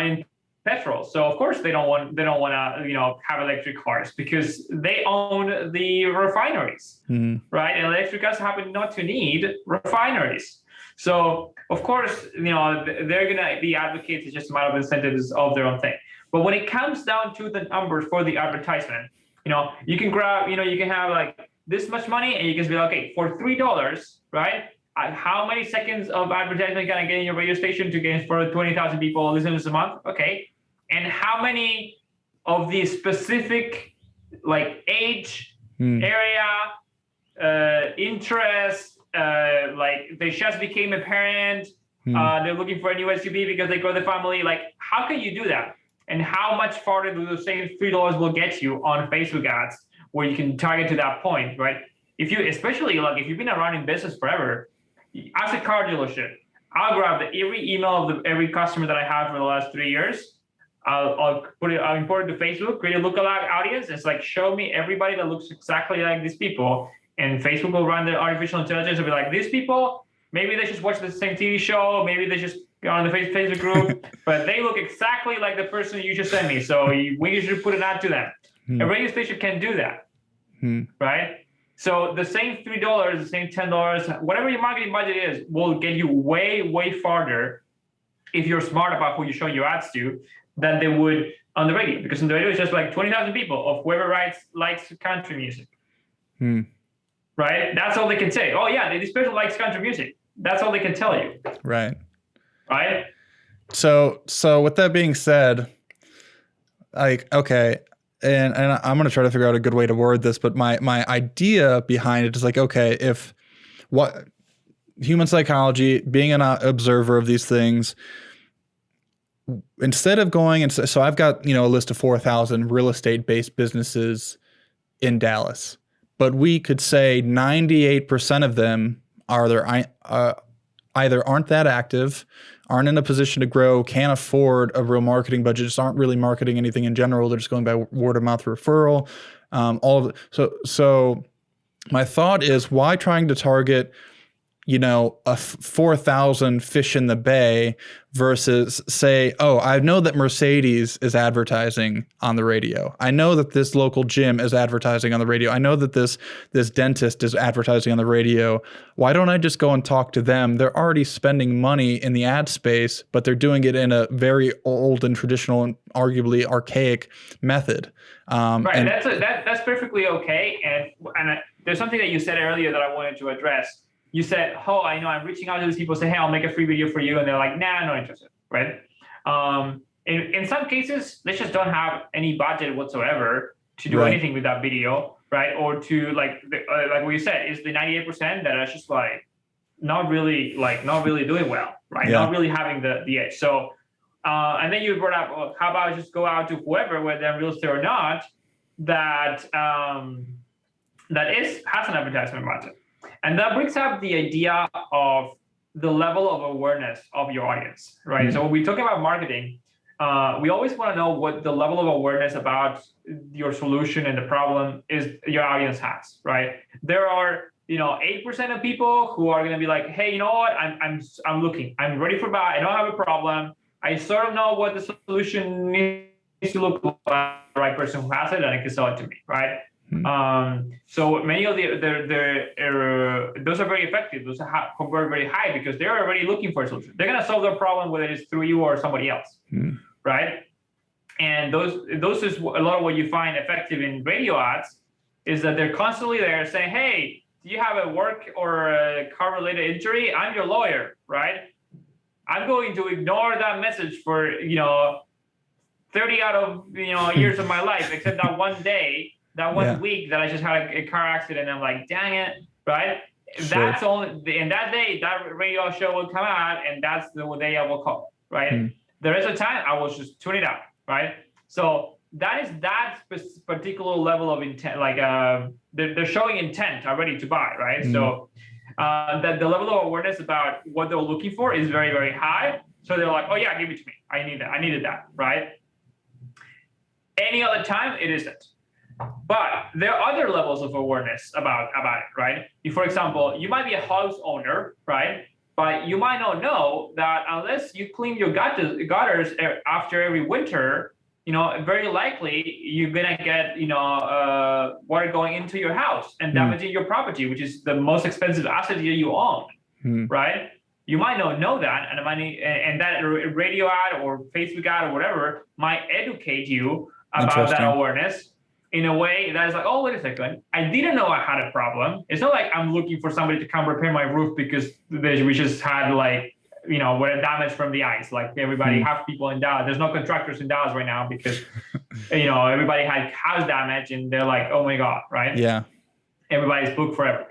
In petrol. So of course they don't want to have electric cars because they own the refineries, right? And electric cars happen not to need refineries. So of course they're gonna be advocates. It's just a matter of incentives of their own thing. But when it comes down to the numbers for the advertisement, you can grab, you can have like this much money and you can be like, okay, for $3, right? How many seconds of advertisement can I get in your radio station to get for 20,000 people listening this a month? Okay. And how many of the specific like age, area, interest, like they just became a parent, they're looking for a new SUV because they grow the family. Like, how can you do that? And how much farther do those same $3 will get you on Facebook ads where you can target to that point, right? Especially like if you've been around in business forever, as a car dealership, I'll grab every email of every customer that I have for the last 3 years. I'll import it to Facebook, create a lookalike audience. It's like, show me everybody that looks exactly like these people. And Facebook will run the artificial intelligence and be like, these people, maybe they just watch the same TV show. Maybe they just go on the Facebook group, but they look exactly like the person you just sent me. So we should put an ad to them. A radio station can do that, right? So the same $3, the same $10, whatever your marketing budget is, will get you way, way farther if you're smart about who you show your ads to than they would on the radio. Because on the radio, it's just like 20,000 people of whoever likes country music, right? That's all they can say. Oh yeah, this person likes country music. That's all they can tell you. Right. Right. So with that being said, like, okay, and I'm going to try to figure out a good way to word this, but my idea behind it is like, okay, if what human psychology, being an observer of these things, instead of going and so I've got, a list of 4,000 real estate based businesses in Dallas, but we could say 98% of them either aren't that active, aren't in a position to grow, can't afford a real marketing budget, just aren't really marketing anything in general. They're just going by word of mouth referral. All of it. So my thought is, why trying to target a 4,000 fish in the bay versus say, oh, I know that Mercedes is advertising on the radio. I know that this local gym is advertising on the radio. I know that this dentist is advertising on the radio. Why don't I just go and talk to them? They're already spending money in the ad space, but they're doing it in a very old and traditional and arguably archaic method. Right. And that's perfectly okay. And there's something that you said earlier that I wanted to address. You said, oh, I know I'm reaching out to these people, say, hey, I'll make a free video for you. And they're like, nah, not interested, right? In some cases, they just don't have any budget whatsoever to do anything with that video, right? Or to like what you said, is the 98% that are just like not really doing well, right? Yeah. Not really having the edge. So, and then you brought up, well, how about just go out to whoever, whether they're real estate or not, that has an advertisement budget. And that brings up the idea of the level of awareness of your audience, right? So when we talk about marketing, we always want to know what the level of awareness about your solution and the problem is your audience has, right? There are 8% of people who are going to be like, hey, you know what? I'm looking. I'm ready for buy. I don't have a problem. I sort of know what the solution needs to look like. The right person who has it, and it can sell it to me, right? So many of those are very effective. Those convert very high because they're already looking for a solution. They're going to solve their problem, whether it's through you or somebody else, right? And those is a lot of what you find effective in radio ads is that they're constantly there saying, hey, do you have a work or a car-related injury? I'm your lawyer, right? I'm going to ignore that message for 30 out of years of my life, except that one day. That one week that I just had a car accident, I'm like, dang it, right? Sure. That's only, and that day, that radio show will come out, and that's the day I will call, right? The rest of the time, I will just tune it out, right? So that is that particular level of intent, like they're showing intent already to buy, right? So that the level of awareness about what they're looking for is very, very high. So they're like, oh yeah, give it to me. I need that. I needed that, right? Any other time, it isn't. But there are other levels of awareness about it, right? For example, you might be a house owner, right? But you might not know that unless you clean your gutters after every winter, very likely you're gonna get water going into your house and damaging your property, which is the most expensive asset you own, right? You might not know that, and that radio ad or Facebook ad or whatever might educate you about that awareness. In a way that is like, oh, wait a second, I didn't know I had a problem. It's not like I'm looking for somebody to come repair my roof because we just had damage from the ice. Like everybody, half people in Dallas. There's no contractors in Dallas right now because everybody had house damage and they're like, oh my God, right? Yeah. Everybody's booked forever.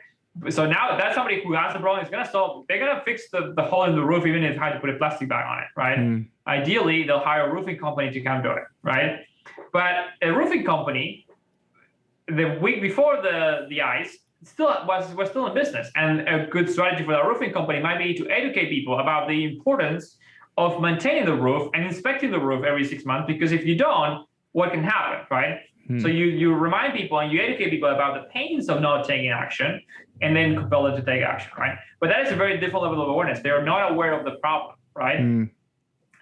So now that's somebody who has a problem. It's gonna solve. They're gonna fix the hole in the roof, even if they had to put a plastic bag on it, right? Ideally, they'll hire a roofing company to come do it, right? But a roofing company, the week before the ice was still in business, and a good strategy for that roofing company might be to educate people about the importance of maintaining the roof and inspecting the roof every 6 months, because if you don't, what can happen, right? So you remind people and you educate people about the pains of not taking action, and then compel them to take action, right? But that is a very different level of awareness. They are not aware of the problem, right?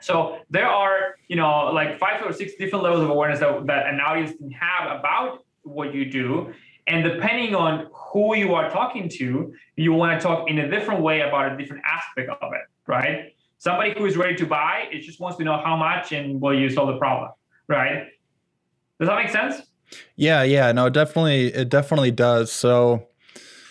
So there are like 5 or 6 different levels of awareness that an audience can have about what you do, and depending on who you are talking to, you want to talk in a different way about a different aspect of it, right? Somebody who is ready to buy, it just wants to know how much and will you solve the problem, right? Does that make sense? Yeah, no, it definitely does. So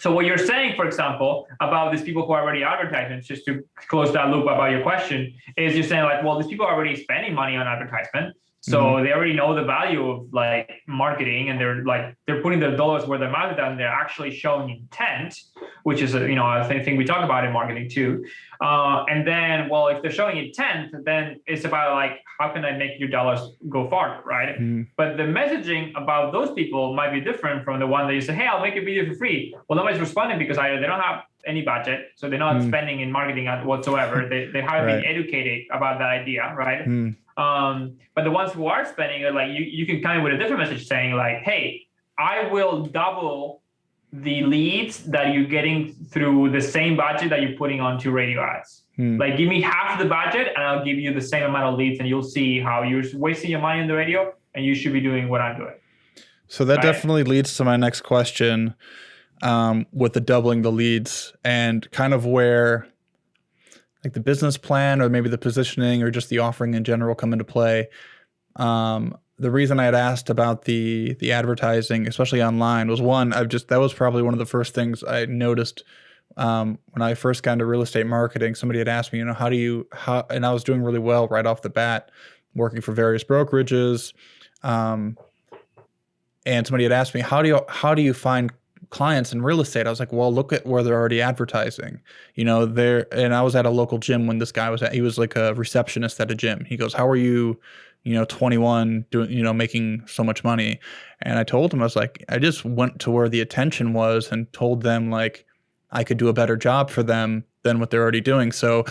what you're saying, for example, about these people who are already advertisements, just to close that loop about your question, is you're saying like, well, these people are already spending money on advertisement. So they already know the value of like marketing, and they're putting their dollars where their mouth is, and they're actually showing intent, which is a thing we talk about in marketing too. And then, well, if they're showing intent, then it's about like, how can I make your dollars go farther, right? But the messaging about those people might be different from the one that you say, hey, I'll make a video for free. Well, nobody's responding because either they don't have any budget, so they're not spending in marketing whatsoever. They haven't been educated about that idea, right? But the ones who are spending, like you can come in with a different message saying like, hey, I will double the leads that you're getting through the same budget that you're putting onto radio ads. Like, give me half the budget and I'll give you the same amount of leads, and you'll see how you're wasting your money on the radio and you should be doing what I'm doing. So that definitely leads to my next question, with the doubling the leads, and kind of where like the business plan or maybe the positioning or just the offering in general come into play. The reason I had asked about the advertising, especially online, was one, that was probably one of the first things I noticed when I first got into real estate marketing. Somebody had asked me, and I was doing really well right off the bat, working for various brokerages. And somebody had asked me, how do you find clients in real estate? I was like, well, look at where they're already advertising, and I was at a local gym when this guy he was like a receptionist at a gym. He goes, how are you, 21 doing, making so much money? And I told him, I was like, I just went to where the attention was and told them like I could do a better job for them than what they're already doing. So,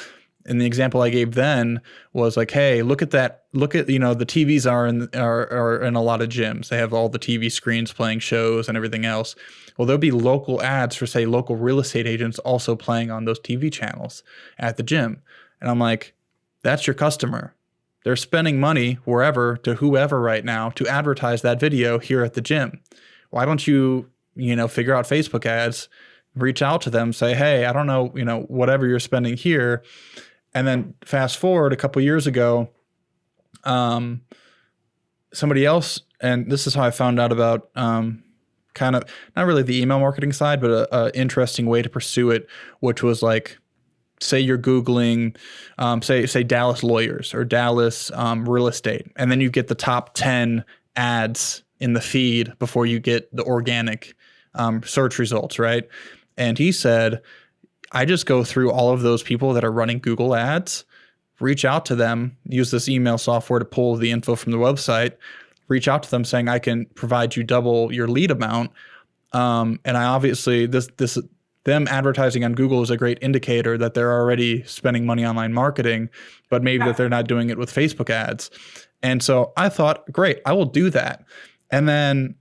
and the example I gave then was like, hey, look at that. Look at, the TVs are in a lot of gyms. They have all the TV screens playing shows and everything else. Well, there'll be local ads for, say, local real estate agents also playing on those TV channels at the gym. And I'm like, that's your customer. They're spending money wherever to whoever right now to advertise that video here at the gym. Why don't you, figure out Facebook ads, reach out to them, say, hey, I don't know, whatever you're spending here. And then fast forward a couple years ago, somebody else, and this is how I found out about kind of not really the email marketing side, but a interesting way to pursue it, which was like, say you're Googling, say Dallas lawyers or Dallas real estate, and then you get the top 10 ads in the feed before you get the organic search results, right? And he said, I just go through all of those people that are running Google ads, reach out to them, use this email software to pull the info from the website, reach out to them saying, I can provide you double your lead amount. And I obviously, them advertising on Google is a great indicator that they're already spending money online marketing, but maybe that they're not doing it with Facebook ads. And so I thought, great, I will do that. And then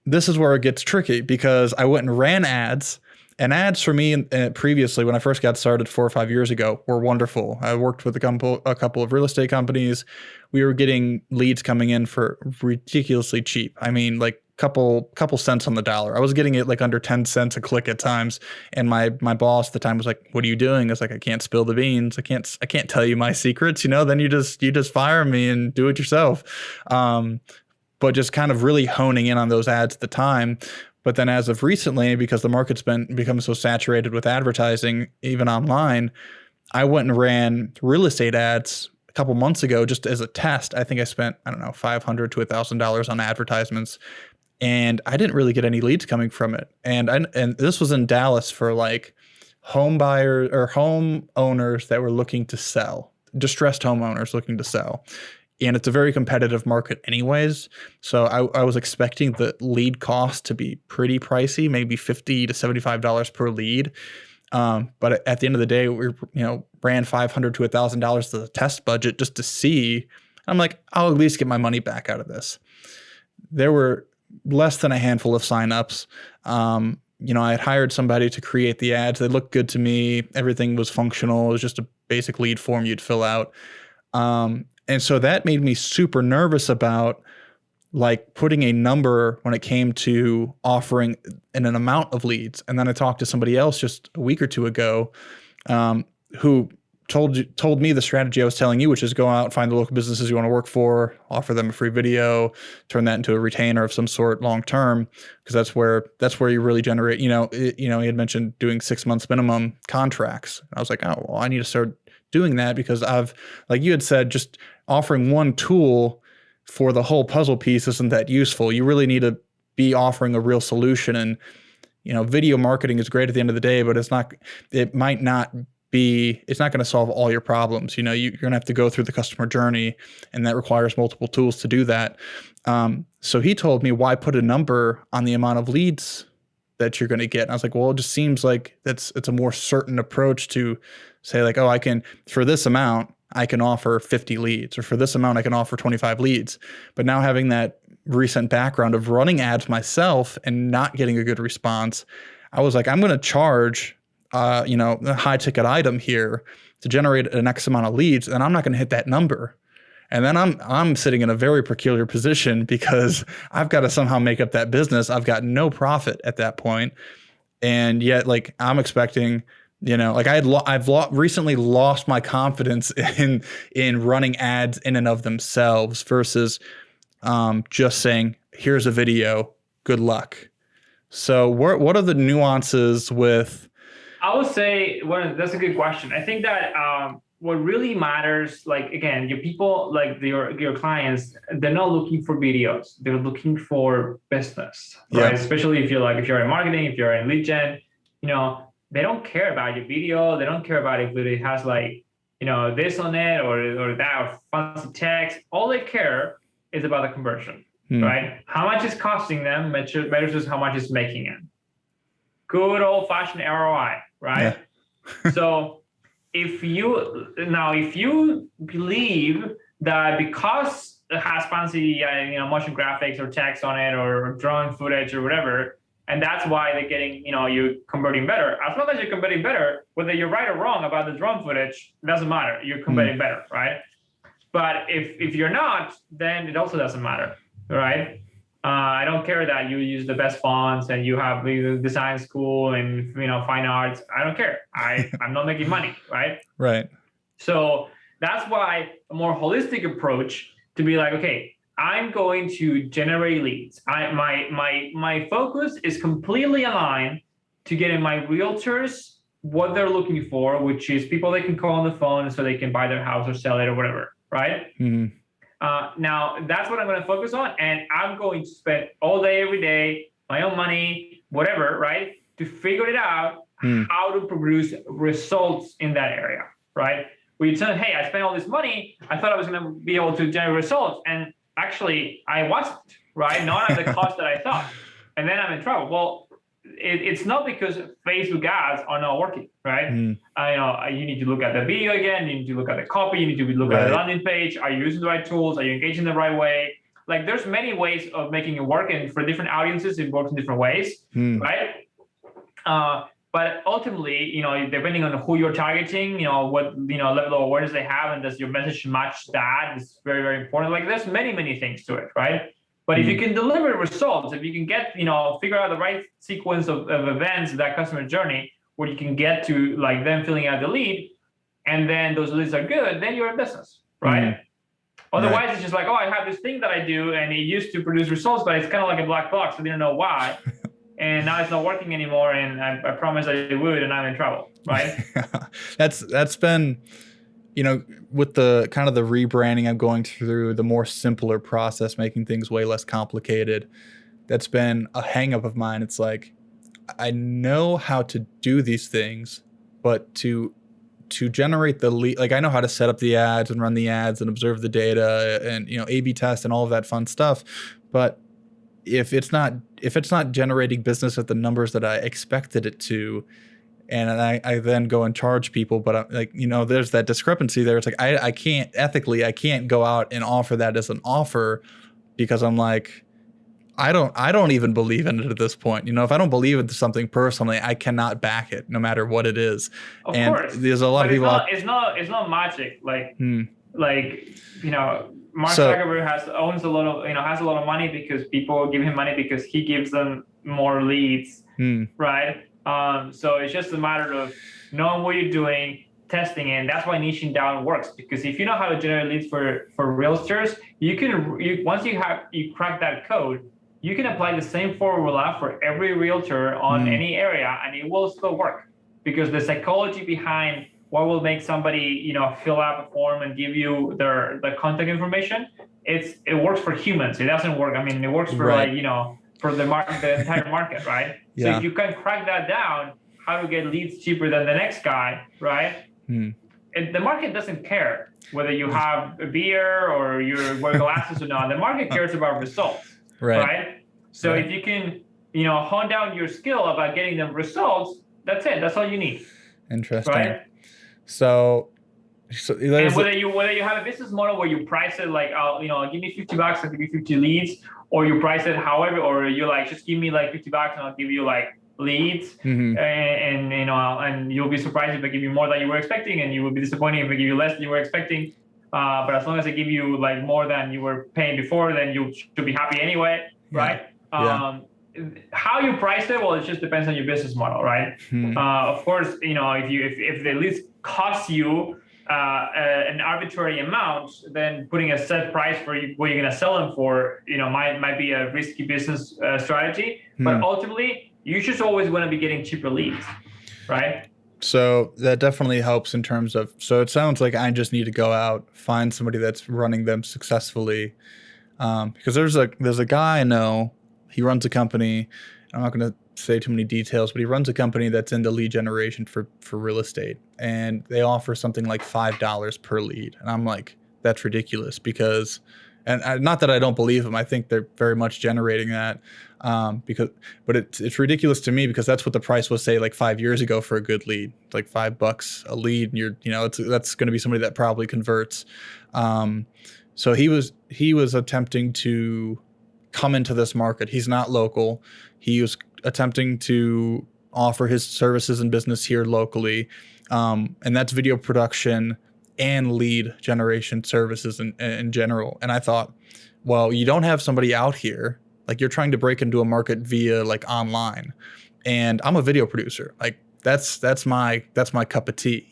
this is where it gets tricky, because I went and ran ads. And ads for me previously, when I first got started 4 or 5 years ago, were wonderful. I worked with a couple of real estate companies. We were getting leads coming in for ridiculously cheap. I mean, like couple cents on the dollar. I was getting it like under 10 cents a click at times. And my boss at the time was like, what are you doing? I was like, I can't spill the beans. I can't tell you my secrets. Then you just fire me and do it yourself. But just kind of really honing in on those ads at the time. But then as of recently, because the market's become so saturated with advertising, even online, I went and ran real estate ads a couple months ago just as a test. I think I spent, $500 to $1,000 on advertisements, and I didn't really get any leads coming from it. And this was in Dallas for like home buyers or home owners that were looking to sell, distressed homeowners looking to sell. And it's a very competitive market anyways. So I was expecting the lead cost to be pretty pricey, maybe $50 to $75 per lead. But at the end of the day, we ran $500 to $1,000 as a test budget just to see. I'm like, I'll at least get my money back out of this. There were less than a handful of signups. I had hired somebody to create the ads. They looked good to me. Everything was functional. It was just a basic lead form you'd fill out. And so that made me super nervous about like putting a number when it came to offering an amount of leads. And then I talked to somebody else just a week or two ago who told me the strategy I was telling you, which is go out, find the local businesses you want to work for, offer them a free video, turn that into a retainer of some sort long term, because that's where you really generate. He had mentioned doing 6 months minimum contracts. I was like, oh, well, I need to start doing that, because like you had said, just offering one tool for the whole puzzle piece isn't that useful. You really need to be offering a real solution. And, video marketing is great at the end of the day, but it's not going to solve all your problems. You're going to have to go through the customer journey, and that requires multiple tools to do that. So he told me, why put a number on the amount of leads that you're going to get? And I was like, well, it just seems like it's a more certain approach to say like, oh, for this amount, I can offer 50 leads, or for this amount, I can offer 25 leads. But now having that recent background of running ads myself and not getting a good response, I was like, I'm going to charge, a high ticket item here to generate an X amount of leads, and I'm not going to hit that number. And then I'm sitting in a very peculiar position because I've got to somehow make up that business. I've got no profit at that point. And yet, like, I'm expecting, like I've recently lost my confidence in running ads in and of themselves versus just saying, here's a video, good luck. So what are the nuances with? I would say, well, that's a good question. I think that what really matters, like, again, your people, like your clients, they're not looking for videos. They're looking for business, right? Especially if you're in marketing, if you're in lead gen, they don't care about your video. They don't care about if it has like, this on it or that, or fancy text. All they care is about the conversion, right? How much is costing them matters just how much is making it. Good old fashioned ROI, right? Yeah. So if you believe that because it has fancy motion graphics or text on it or drone footage or whatever, and that's why they're getting you're converting better, as long as you're converting better, whether you're right or wrong about the drone footage, it doesn't matter. You're converting better, right? But if you're not, then it also doesn't matter, right? I don't care that you use the best fonts and you have the design school and fine arts. I don't care. I'm not making money, right? Right. So that's why a more holistic approach to be like, okay, I'm going to generate leads. My focus is completely aligned to getting my realtors what they're looking for, which is people they can call on the phone so they can buy their house or sell it or whatever, right? Mm-hmm. Now, that's what I'm going to focus on. And I'm going to spend all day, every day, my own money, whatever, right, to figure it out how to produce results in that area, right? Where you tell them, hey, I spent all this money. I thought I was going to be able to generate results. And actually, I wasn't, right? Not at the cost that I thought. And then I'm in trouble. Well, it's not because Facebook ads are not working, right? You need to look at the video again. You need to look at the copy. You need to look at the landing page. Are you using the right tools? Are you engaging the right way? Like, there's many ways of making it work, and for different audiences, it works in different ways, right? But ultimately, depending on who you're targeting, what level of awareness they have, and does your message match that, is very, very important. Like, there's many, many things to it, right? But if you can deliver results, if you can get, figure out the right sequence of events, that customer journey, where you can get to like them filling out the lead, and then those leads are good, then you're in business, right? Otherwise, it's just like, oh, I have this thing that I do, and it used to produce results, but it's kind of like a black box. I didn't know why. And now it's not working anymore, and I promised I would, and I'm in trouble, right? That's been, with the kind of the rebranding I'm going through, the more simpler process, making things way less complicated. That's been a hang up of mine. It's like, I know how to do these things, but to generate the lead, like, I know how to set up the ads and run the ads and observe the data and, A/B test and all of that fun stuff. But if it's not generating business at the numbers that I expected it to, and I then go and charge people, but there's that discrepancy there. It's like, I can't go out and offer that as an offer, because I'm like, I don't even believe in it at this point. If I don't believe in something personally, I cannot back it, no matter what it is. Of course, there's a lot of people. It's not magic. Like Mark Zuckerberg owns a lot of has a lot of money because people give him money because he gives them more leads, right? So it's just a matter of knowing what you're doing, testing it. And that's why niching down works, because if you know how to generate leads for realtors, once you crack that code, you can apply the same formula for every realtor on any area, and it will still work, because the psychology behind what will make somebody fill out a form and give you their contact information, it works for humans. It doesn't work. I mean, it works for for the entire market, right? Yeah. So if you can crack that down, how to get leads cheaper than the next guy, right? The market doesn't care whether you have a beer or you wear glasses or not. The market cares about results, right? So if you can, hone down your skill about getting them results, that's it. That's all you need. Interesting. Right? So So and whether you have a business model where you price it like, give me $50, I'll give you 50 leads, or you price it however, or you're like, just give me like $50 and I'll give you like leads, and you'll be surprised if I give you more than you were expecting, and you will be disappointed if I give you less than you were expecting. But as long as I give you like more than you were paying before, then you should be happy anyway, right? How you price it, well, it just depends on your business model, right? Of course, if the leads cost you an arbitrary amount, then putting a set price for what you're going to sell them for, might be a risky business strategy. But ultimately, you just always want to be getting cheaper leads, right? So that definitely helps in terms of, so it sounds like I just need to go out, find somebody that's running them successfully. Because there's a guy I know, he runs a company. I'm not going to say too many details, but he runs a company that's into lead generation for real estate. And they offer something like $5 per lead. And I'm like, that's ridiculous because, not that I don't believe them. I think they're very much generating that. But it's ridiculous to me because that's what the price was, say, like 5 years ago for a good lead, like $5 a lead. And that's going to be somebody that probably converts. So he was attempting to come into this market. He's not local. He was attempting to offer his services and business here locally. And that's video production and lead generation services in general. And I thought, well, you don't have somebody out here. Like, you're trying to break into a market via like online. And I'm a video producer. Like that's my cup of tea,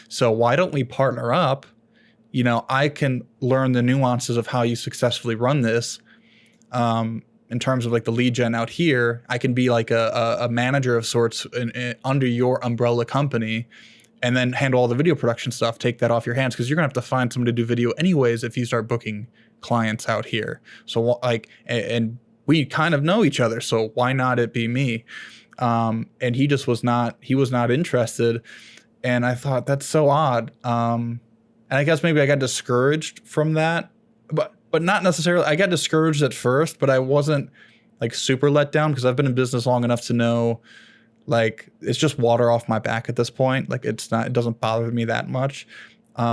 So why don't we partner up? I can learn the nuances of how you successfully run this. In terms of like the lead gen out here, I can be like a manager of sorts under your umbrella company, and then handle all the video production stuff. Take that off your hands because you're gonna have to find someone to do video anyways if you start booking clients out here. So and we kind of know each other, so why not it be me? And he just was not interested, and I thought that's so odd. And I guess maybe I got discouraged from that, but not necessarily. I got discouraged at first, but I wasn't like super let down because I've been in business long enough to know, like, it's just water off my back at this point. Like, it doesn't bother me that much.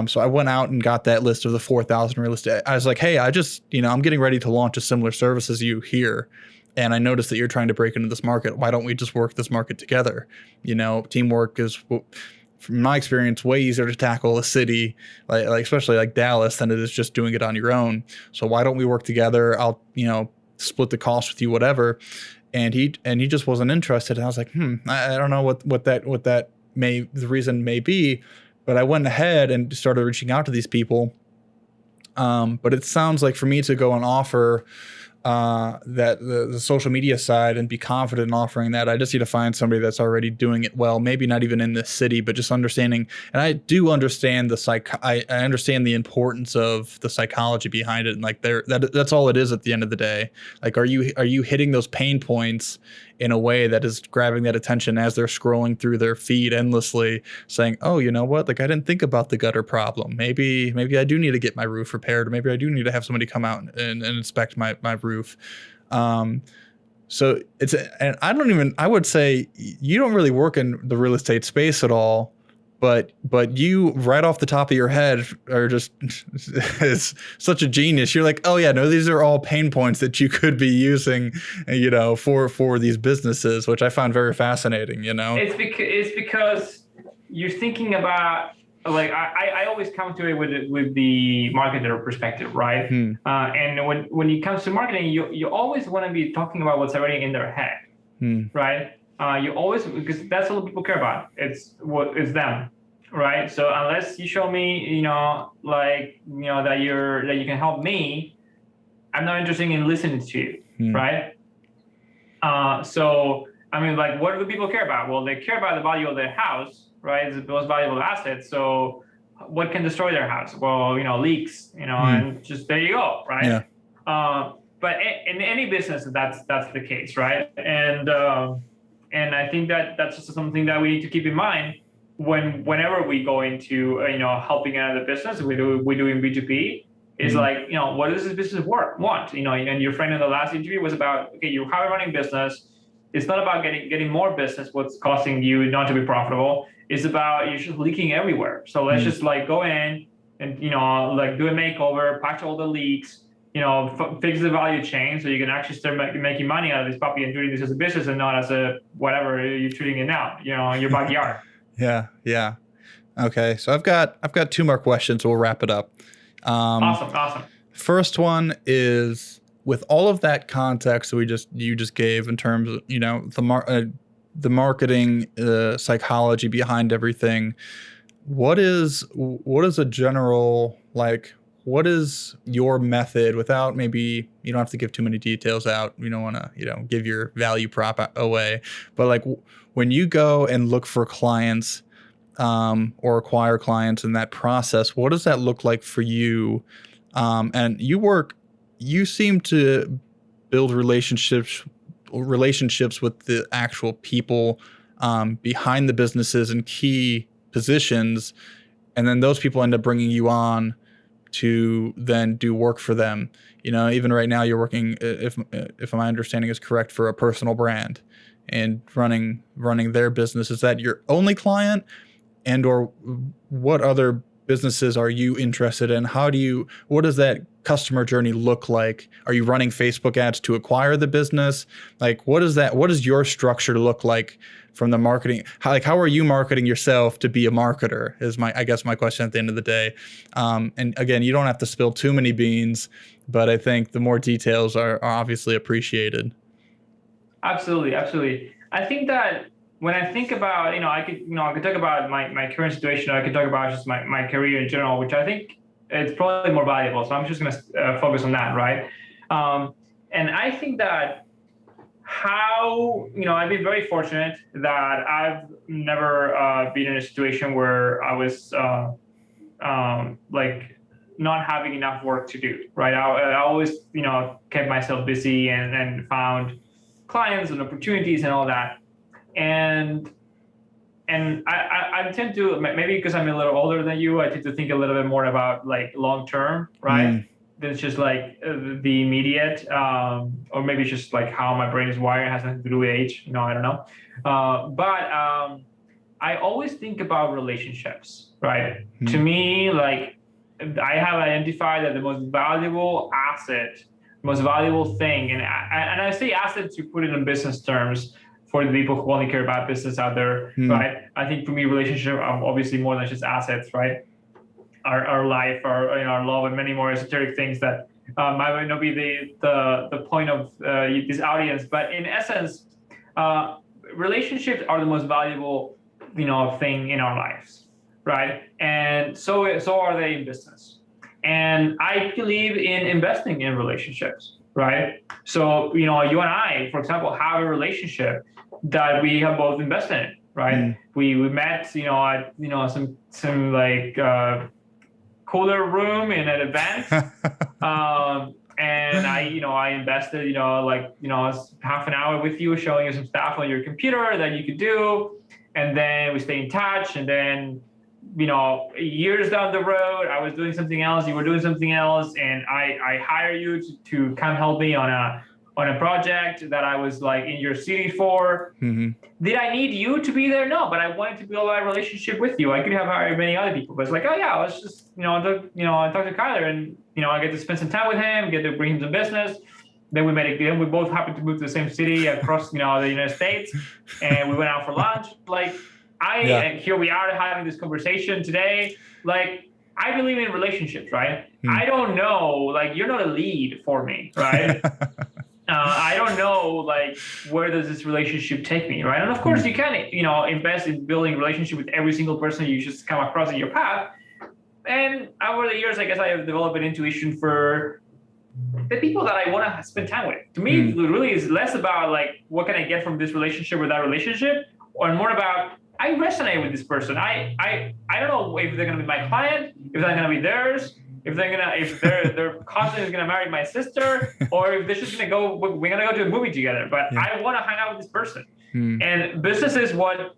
So I went out and got that list of the 4,000 real estate. I was like, hey, I'm getting ready to launch a similar service as you here. And I noticed that you're trying to break into this market. Why don't we just work this market together? Teamwork is, from my experience, way easier to tackle a city, like especially like Dallas, than it is just doing it on your own. So why don't we work together? I'll, split the cost with you, whatever. And he just wasn't interested. And I was like, I don't know what the reason may be, but I went ahead and started reaching out to these people. But it sounds like for me to go and offer that the social media side and be confident in offering that, I just need to find somebody that's already doing it well, maybe not even in this city, but just understanding. And I do understand I understand the importance of the psychology behind it. And like that's all it is at the end of the day. Like, are you hitting those pain points in a way that is grabbing that attention as they're scrolling through their feed endlessly, saying, oh, you know what? Like, I didn't think about the gutter problem. Maybe I do need to get my roof repaired, or maybe I do need to have somebody come out and inspect my roof. So and I would say you don't really work in the real estate space at all, but you right off the top of your head are just is such a genius. You're like, oh yeah, no, these are all pain points that you could be using, for these businesses, which I found very fascinating. It's because you're thinking about, like, I always come to it with the marketer perspective, right? And when it comes to marketing, you always want to be talking about what's already in their head, right? You always, because that's all people care about. It's them, right? So unless you show me, that you can help me, I'm not interested in listening to you, right? So I mean, like, what do people care about? Well, they care about the value of their house, right? It's the most valuable asset. So what can destroy their house? Well, leaks, and just there you go, right? Yeah. But in any business, that's the case, right? And I think that's just something that we need to keep in mind whenever we go into helping another business. We do in B2B. It's like, what does this business want? And your friend in the last interview was about, okay, you have a running business. It's not about getting more business, what's causing you not to be profitable. is about you're just leaking everywhere. So let's just like go in and, you know, like do a makeover, patch all the leaks, you know, fix the value chain so you can actually start making money out of this puppy and treating this as a business and not as a whatever you're treating it now, you know, your backyard. Yeah. Okay. So I've got two more questions. We'll wrap it up. Awesome. First one is, with all of that context that you just gave in terms of, you know, the marketing psychology behind everything, what is a general, like, what is your method, without, maybe you don't have to give too many details out, you don't want to, you know, give your value prop away, but like when you go and look for clients or acquire clients in that process, what does that look like for you? And you seem to build relationships with the actual people behind the businesses in key positions, and then those people end up bringing you on to then do work for them. You know, even right now you're working, if my understanding is correct, for a personal brand and running their business. Is that your only client, and or what other businesses are you interested in? What does that customer journey look like? Are you running Facebook ads to acquire the business? Like, what does your structure look like from the marketing? How are you marketing yourself to be a marketer is I guess my question at the end of the day. And again, you don't have to spill too many beans, but I think the more details are obviously appreciated. Absolutely. I think that when I think about, I could talk about my current situation, or I could talk about just my career in general, which I think it's probably more valuable. So I'm just going to focus on that, right? And I think that I've been very fortunate that I've never been in a situation where I was like not having enough work to do, right? I always, kept myself busy and found clients and opportunities and all that. And I tend to, maybe because I'm a little older than you, I tend to think a little bit more about like long term, right? Than it's just like the immediate, or maybe it's just like how my brain is wired. It has nothing to do with age, I don't know. But I always think about relationships, right? To me, like, I have identified that the most valuable asset, most valuable thing, and I say asset to put it in business terms, for the people who only care about business out there, right? I think for me, relationship are obviously more than just assets, right? Our life, our love, and many more esoteric things that might not be the point of this audience. But in essence, relationships are the most valuable, thing in our lives, right? And so are they in business. And I believe in investing in relationships, right? So, you and I, for example, have a relationship that we have both invested in, right? We met, at, some like cooler room in an event. And I invested, half an hour with you, showing you some stuff on your computer that you could do. And then we stay in touch. And then, years down the road, I was doing something else, you were doing something else. And I hire you to come help me on a project that I was like in your city for. Did I need you to be there? No, but I wanted to build a relationship with you. I could have hired many other people, but it's like, oh yeah, let's just, I talk to Kyler, and, I get to spend some time with him, get to bring him some business. Then we made a deal. We both happened to move to the same city across, the United States, and we went out for lunch. Like, and here we are having this conversation today. Like, I believe in relationships, right? I don't know, like, you're not a lead for me, right? I don't know, like, where does this relationship take me, right? And of course, you can, invest in building a relationship with every single person you just come across in your path. And over the years, I guess I have developed an intuition for the people that I want to spend time with. To me, it really is less about, like, what can I get from this relationship or that relationship, or more about, I resonate with this person. I don't know if they're going to be my client, if they're going to be theirs, if their cousin is gonna marry my sister, or if they're just gonna go, we're gonna go to a movie together. But I want to hang out with this person. And business is what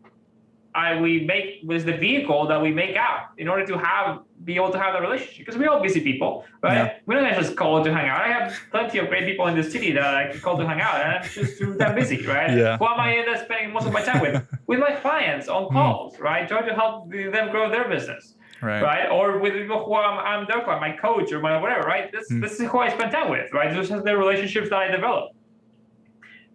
we make, was the vehicle that we make out in order to be able to have a relationship. Because we're all busy people, right? We don't just call to hang out. I have plenty of great people in the city that I can call to hang out, and I'm just too damn busy, right? Who am I spending most of my time with? with my clients on calls, right? Try to help them grow their business, right? Or with people who I'm their client, my coach or my whatever, right? This is who I spend time with, right? This is the relationships that I develop.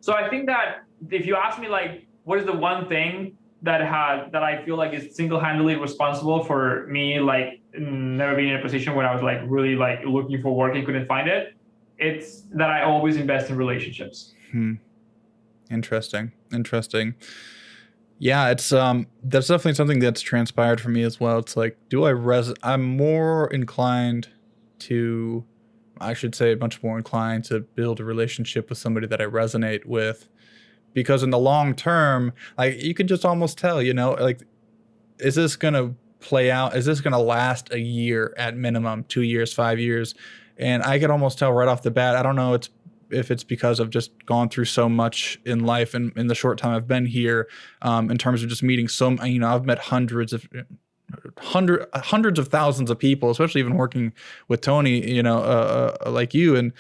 So I think that if you ask me, like, what is the one thing that I feel like is single-handedly responsible for me, like, never being in a position where I was like really like looking for work and couldn't find it, it's that I always invest in relationships. Interesting. Yeah, it's that's definitely something that's transpired for me as well. It's like, I'm more inclined to, I should say much more inclined to build a relationship with somebody that I resonate with, because in the long term, like, you can just almost tell, like, is this going to play out? Is this going to last a year at minimum, 2 years, 5 years? And I can almost tell right off the bat. I don't know if it's because I've just gone through so much in life and in the short time I've been here, in terms of just meeting I've met hundreds of thousands of people, especially even working with Tony, like you. And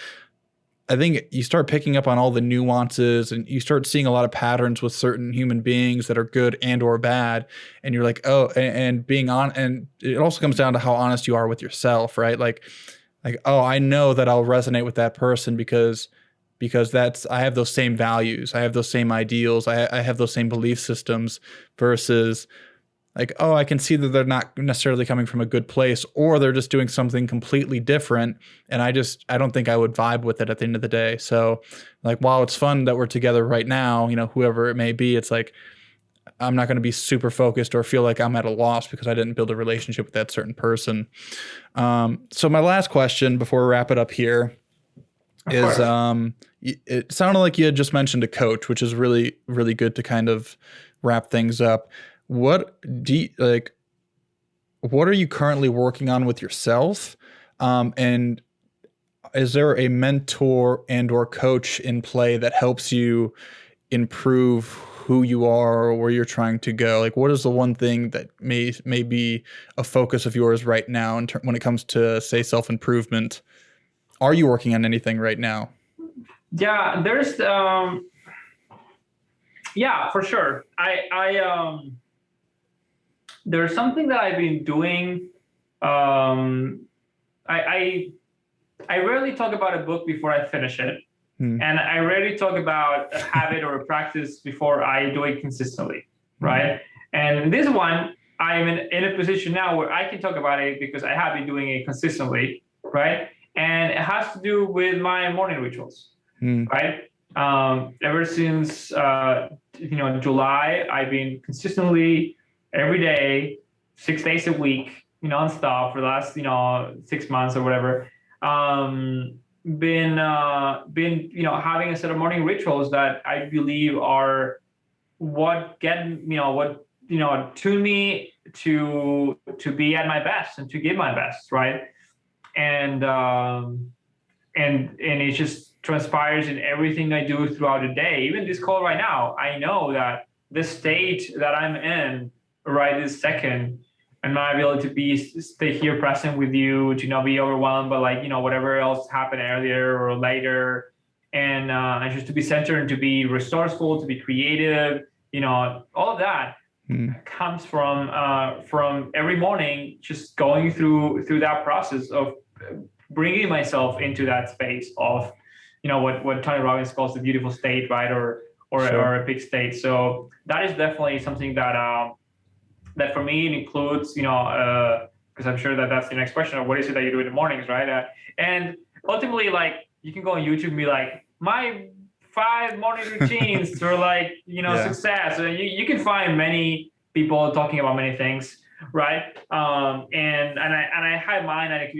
I think you start picking up on all the nuances, and you start seeing a lot of patterns with certain human beings that are good and or bad. And you're like, oh, and being on, and it also comes down to how honest you are with yourself, right? Like, oh, I know that I'll resonate with that person because I have those same values, I have those same ideals, I have those same belief systems, versus like, oh, I can see that they're not necessarily coming from a good place, or they're just doing something completely different, and I don't think I would vibe with it at the end of the day. So, like, while it's fun that we're together right now, whoever it may be, it's like, I'm not going to be super focused or feel like I'm at a loss because I didn't build a relationship with that certain person. So my last question before we wrap it up here is, it sounded like you had just mentioned a coach, which is really, really good to kind of wrap things up. What are you currently working on with yourself? And is there a mentor and or coach in play that helps you improve who you are or where you're trying to go? Like, what is the one thing that may be a focus of yours right now when it comes to, say, self-improvement? Are you working on anything right now? Yeah, there's for sure. There's something that I've been doing. I rarely talk about a book before I finish it. And I rarely talk about a habit or a practice before I do it consistently, right? And this one, I'm in a position now where I can talk about it because I have been doing it consistently, right? And it has to do with my morning rituals, right? Ever since July, I've been consistently every day, 6 days a week, nonstop for the last 6 months or whatever. Been having a set of morning rituals that I believe are what tune me to be at my best and to give my best, right? And it just transpires in everything I do throughout the day. Even this call right now, I know that the state that I'm in right this second, and my ability to stay here present with you, to not be overwhelmed by whatever else happened earlier or later, and just to be centered and to be resourceful, to be creative, all of that comes from every morning just going through that process of bringing myself into that space of what Tony Robbins calls the beautiful state, right, or a peak state. So that is definitely something that for me it includes, because I'm sure that's the next question of what is it that you do in the mornings, right? And ultimately, like, you can go on YouTube and be like, my 5 morning routines for success. So you can find many people talking about many things, right? And I had mine. I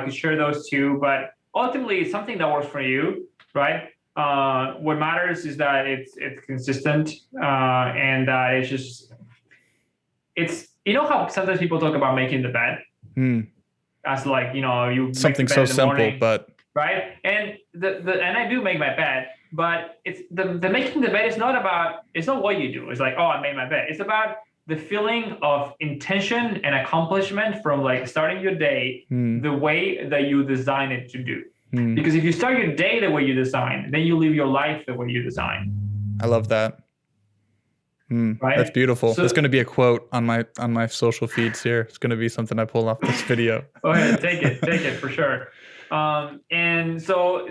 could share those too, but ultimately it's something that works for you, right? What matters is that it's consistent, and that it's how sometimes people talk about making the bed as you something so simple, morning, but right. And and I do make my bed, but it's the making the bed is not what you do. It's like, oh, I made my bed. It's about the feeling of intention and accomplishment from starting your day the way that you design it to do. Because if you start your day the way you design, then you live your life the way you design. I love that. right? That's beautiful. So That's going to be a quote on my social feeds here. It's going to be something I pull off this video. go ahead, take it for sure. And so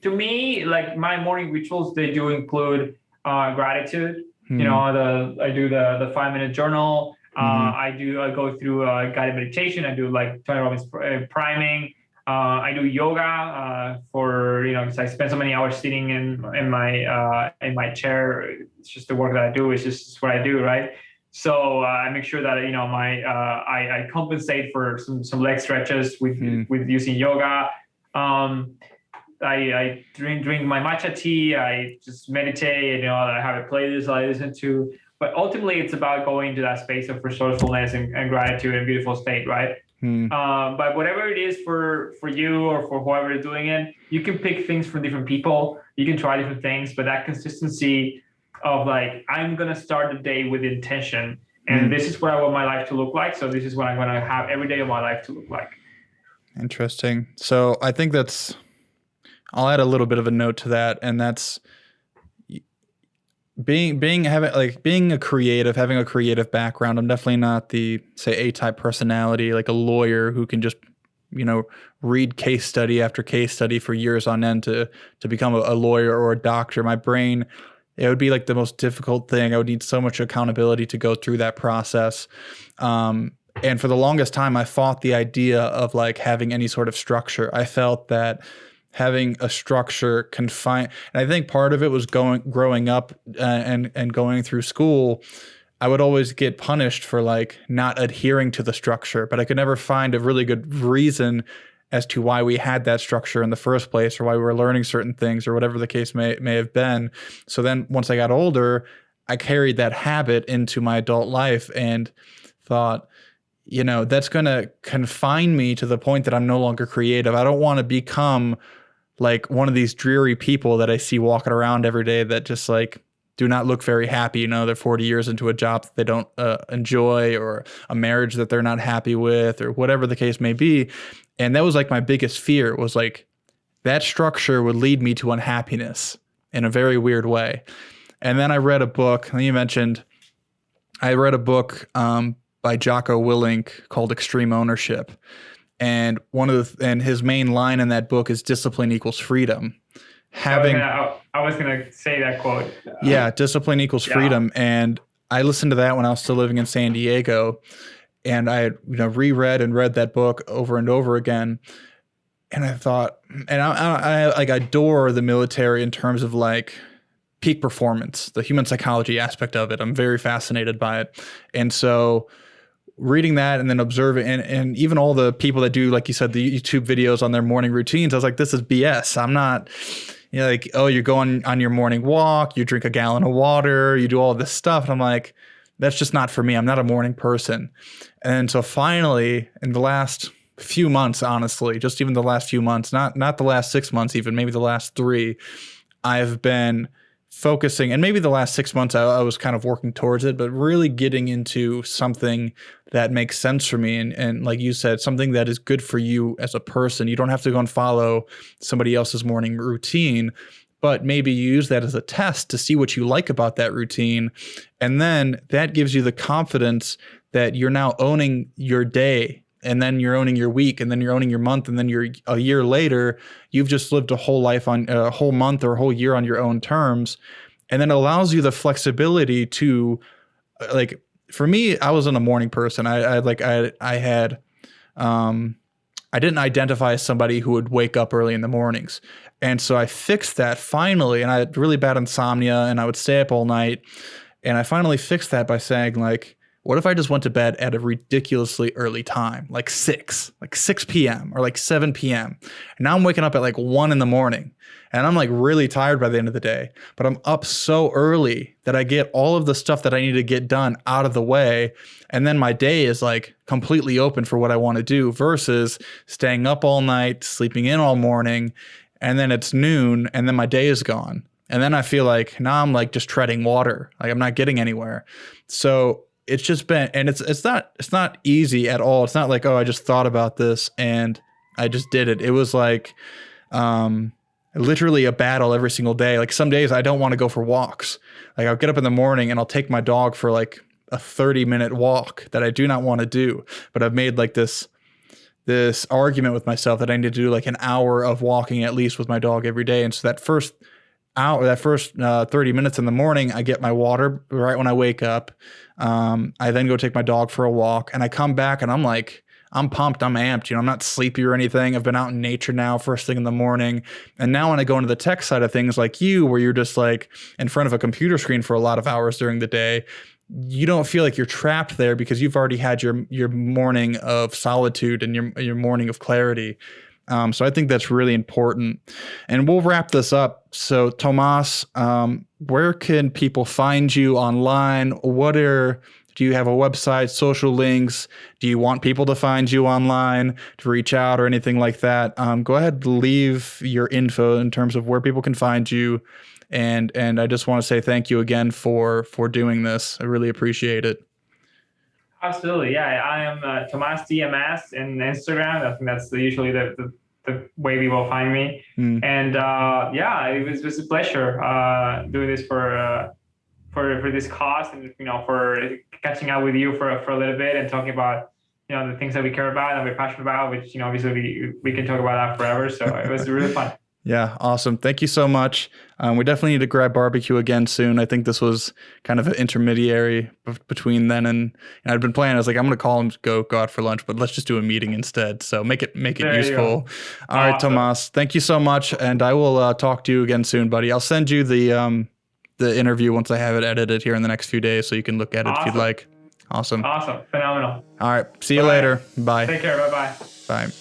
to me, like my morning rituals, they do include gratitude. I do the 5-minute journal. I go through guided meditation. I do like Tony Robbins priming. I do yoga for because I spend so many hours sitting in my chair. It's just the work that I do. It's just what I do, right? So I make sure that I compensate for some leg stretches with using yoga. I drink my matcha tea. I just meditate. I have a playlist I listen to. But ultimately, it's about going to that space of resourcefulness and gratitude and beautiful state, right? But whatever it is for you or for whoever is doing it, you can pick things from different people. You can try different things, but that consistency of like, I'm going to start the day with intention, and this is what I want my life to look like. So this is what I'm going to have every day of my life to look like. Interesting. So I think I'll add a little bit of a note to that, and that's being a creative, having a creative background. I'm definitely not the, say, A-type personality, like a lawyer who can just, read case study after case study for years on end to become a lawyer or a doctor. My brain, it would be like the most difficult thing. I would need so much accountability to go through that process. And for the longest time, I fought the idea of like having any sort of structure. I felt that having a structure confined, and I think part of it was growing up and going through school. I would always get punished for like not adhering to the structure, but I could never find a really good reason as to why we had that structure in the first place, or why we were learning certain things, or whatever the case may have been. So then once I got older, I carried that habit into my adult life and thought, that's going to confine me to the point that I'm no longer creative. I don't want to become like one of these dreary people that I see walking around every day that just like do not look very happy. They're 40 years into a job that they don't enjoy, or a marriage that they're not happy with, or whatever the case may be. And that was like my biggest fear, was like that structure would lead me to unhappiness in a very weird way. And then I read a book, I read a book by Jocko Willink called Extreme Ownership. And and his main line in that book is discipline equals freedom. I was gonna say that quote. Yeah, discipline equals freedom. And I listened to that when I was still living in San Diego, and I reread and read that book over and over again. And I thought, and I adore the military in terms of like peak performance, the human psychology aspect of it. I'm very fascinated by it. And so reading that and then observing, and even all the people that do, like you said, the YouTube videos on their morning routines, I was like, this is BS. I'm not, like, oh, you're going on your morning walk, you drink a gallon of water, you do all this stuff. And I'm like, that's just not for me. I'm not a morning person. And so finally, in the last few months, honestly, just even the last few months, not the last 6 months, even maybe the last 3, I've been focusing, and maybe the last 6 months I was kind of working towards it, but really getting into something that makes sense for me. And like you said, something that is good for you as a person. You don't have to go and follow somebody else's morning routine, but maybe you use that as a test to see what you like about that routine. And then that gives you the confidence that you're now owning your day, and then you're owning your week, and then you're owning your month, and then you're a year later, you've just lived a whole life on a whole month or a whole year on your own terms. And then it allows you the flexibility to, like, for me, I wasn't a morning person. I didn't identify as somebody who would wake up early in the mornings. And so I fixed that finally, and I had really bad insomnia and I would stay up all night. And I finally fixed that by saying, like, what if I just went to bed at a ridiculously early time, like 6 p.m. or like 7 p.m. And now I'm waking up at like 1 in the morning, and I'm like really tired by the end of the day, but I'm up so early that I get all of the stuff that I need to get done out of the way. And then my day is like completely open for what I want to do, versus staying up all night, sleeping in all morning, and then it's noon and then my day is gone. And then I feel like now I'm like just treading water. Like I'm not getting anywhere. So it's just been, and it's not easy at all. It's not like, oh, I just thought about this and I just did it. It was like, literally a battle every single day. Like some days I don't want to go for walks. Like I'll get up in the morning and I'll take my dog for like a 30-minute walk that I do not want to do. But I've made like this argument with myself that I need to do like an hour of walking at least with my dog every day. And so that first 30 minutes in the morning, I get my water right when I wake up. I then go take my dog for a walk and I come back and I'm like, I'm pumped, I'm amped, I'm not sleepy or anything. I've been out in nature now first thing in the morning. And now when I go into the tech side of things like you, where you're just like in front of a computer screen for a lot of hours during the day, you don't feel like you're trapped there because you've already had your morning of solitude and your morning of clarity. So I think that's really important. And we'll wrap this up. So Tomás, where can people find you online? Do you have a website, social links? Do you want people to find you online, to reach out or anything like that? Go ahead, leave your info in terms of where people can find you. And I just want to say thank you again for doing this. I really appreciate it. Absolutely. Yeah, I am Tomás DMS in Instagram. I think that's usually the way people find me. And yeah, it was a pleasure doing this for this cause, and for catching up with you for a little bit and talking about the things that we care about and we're passionate about, which obviously we can talk about that forever. So it was really fun. Yeah, awesome. Thank you so much. We definitely need to grab barbecue again soon. I think this was kind of an intermediary between then and I'd been planning. I was like, I'm going to call him to go out for lunch, but let's just do a meeting instead. So make it useful. All right, Tomás, thank you so much. And I will talk to you again soon, buddy. I'll send you the interview once I have it edited here in the next few days, so you can look at it if you'd like. Awesome. Phenomenal. All right. See you later. Bye. Take care. Bye-bye. Bye.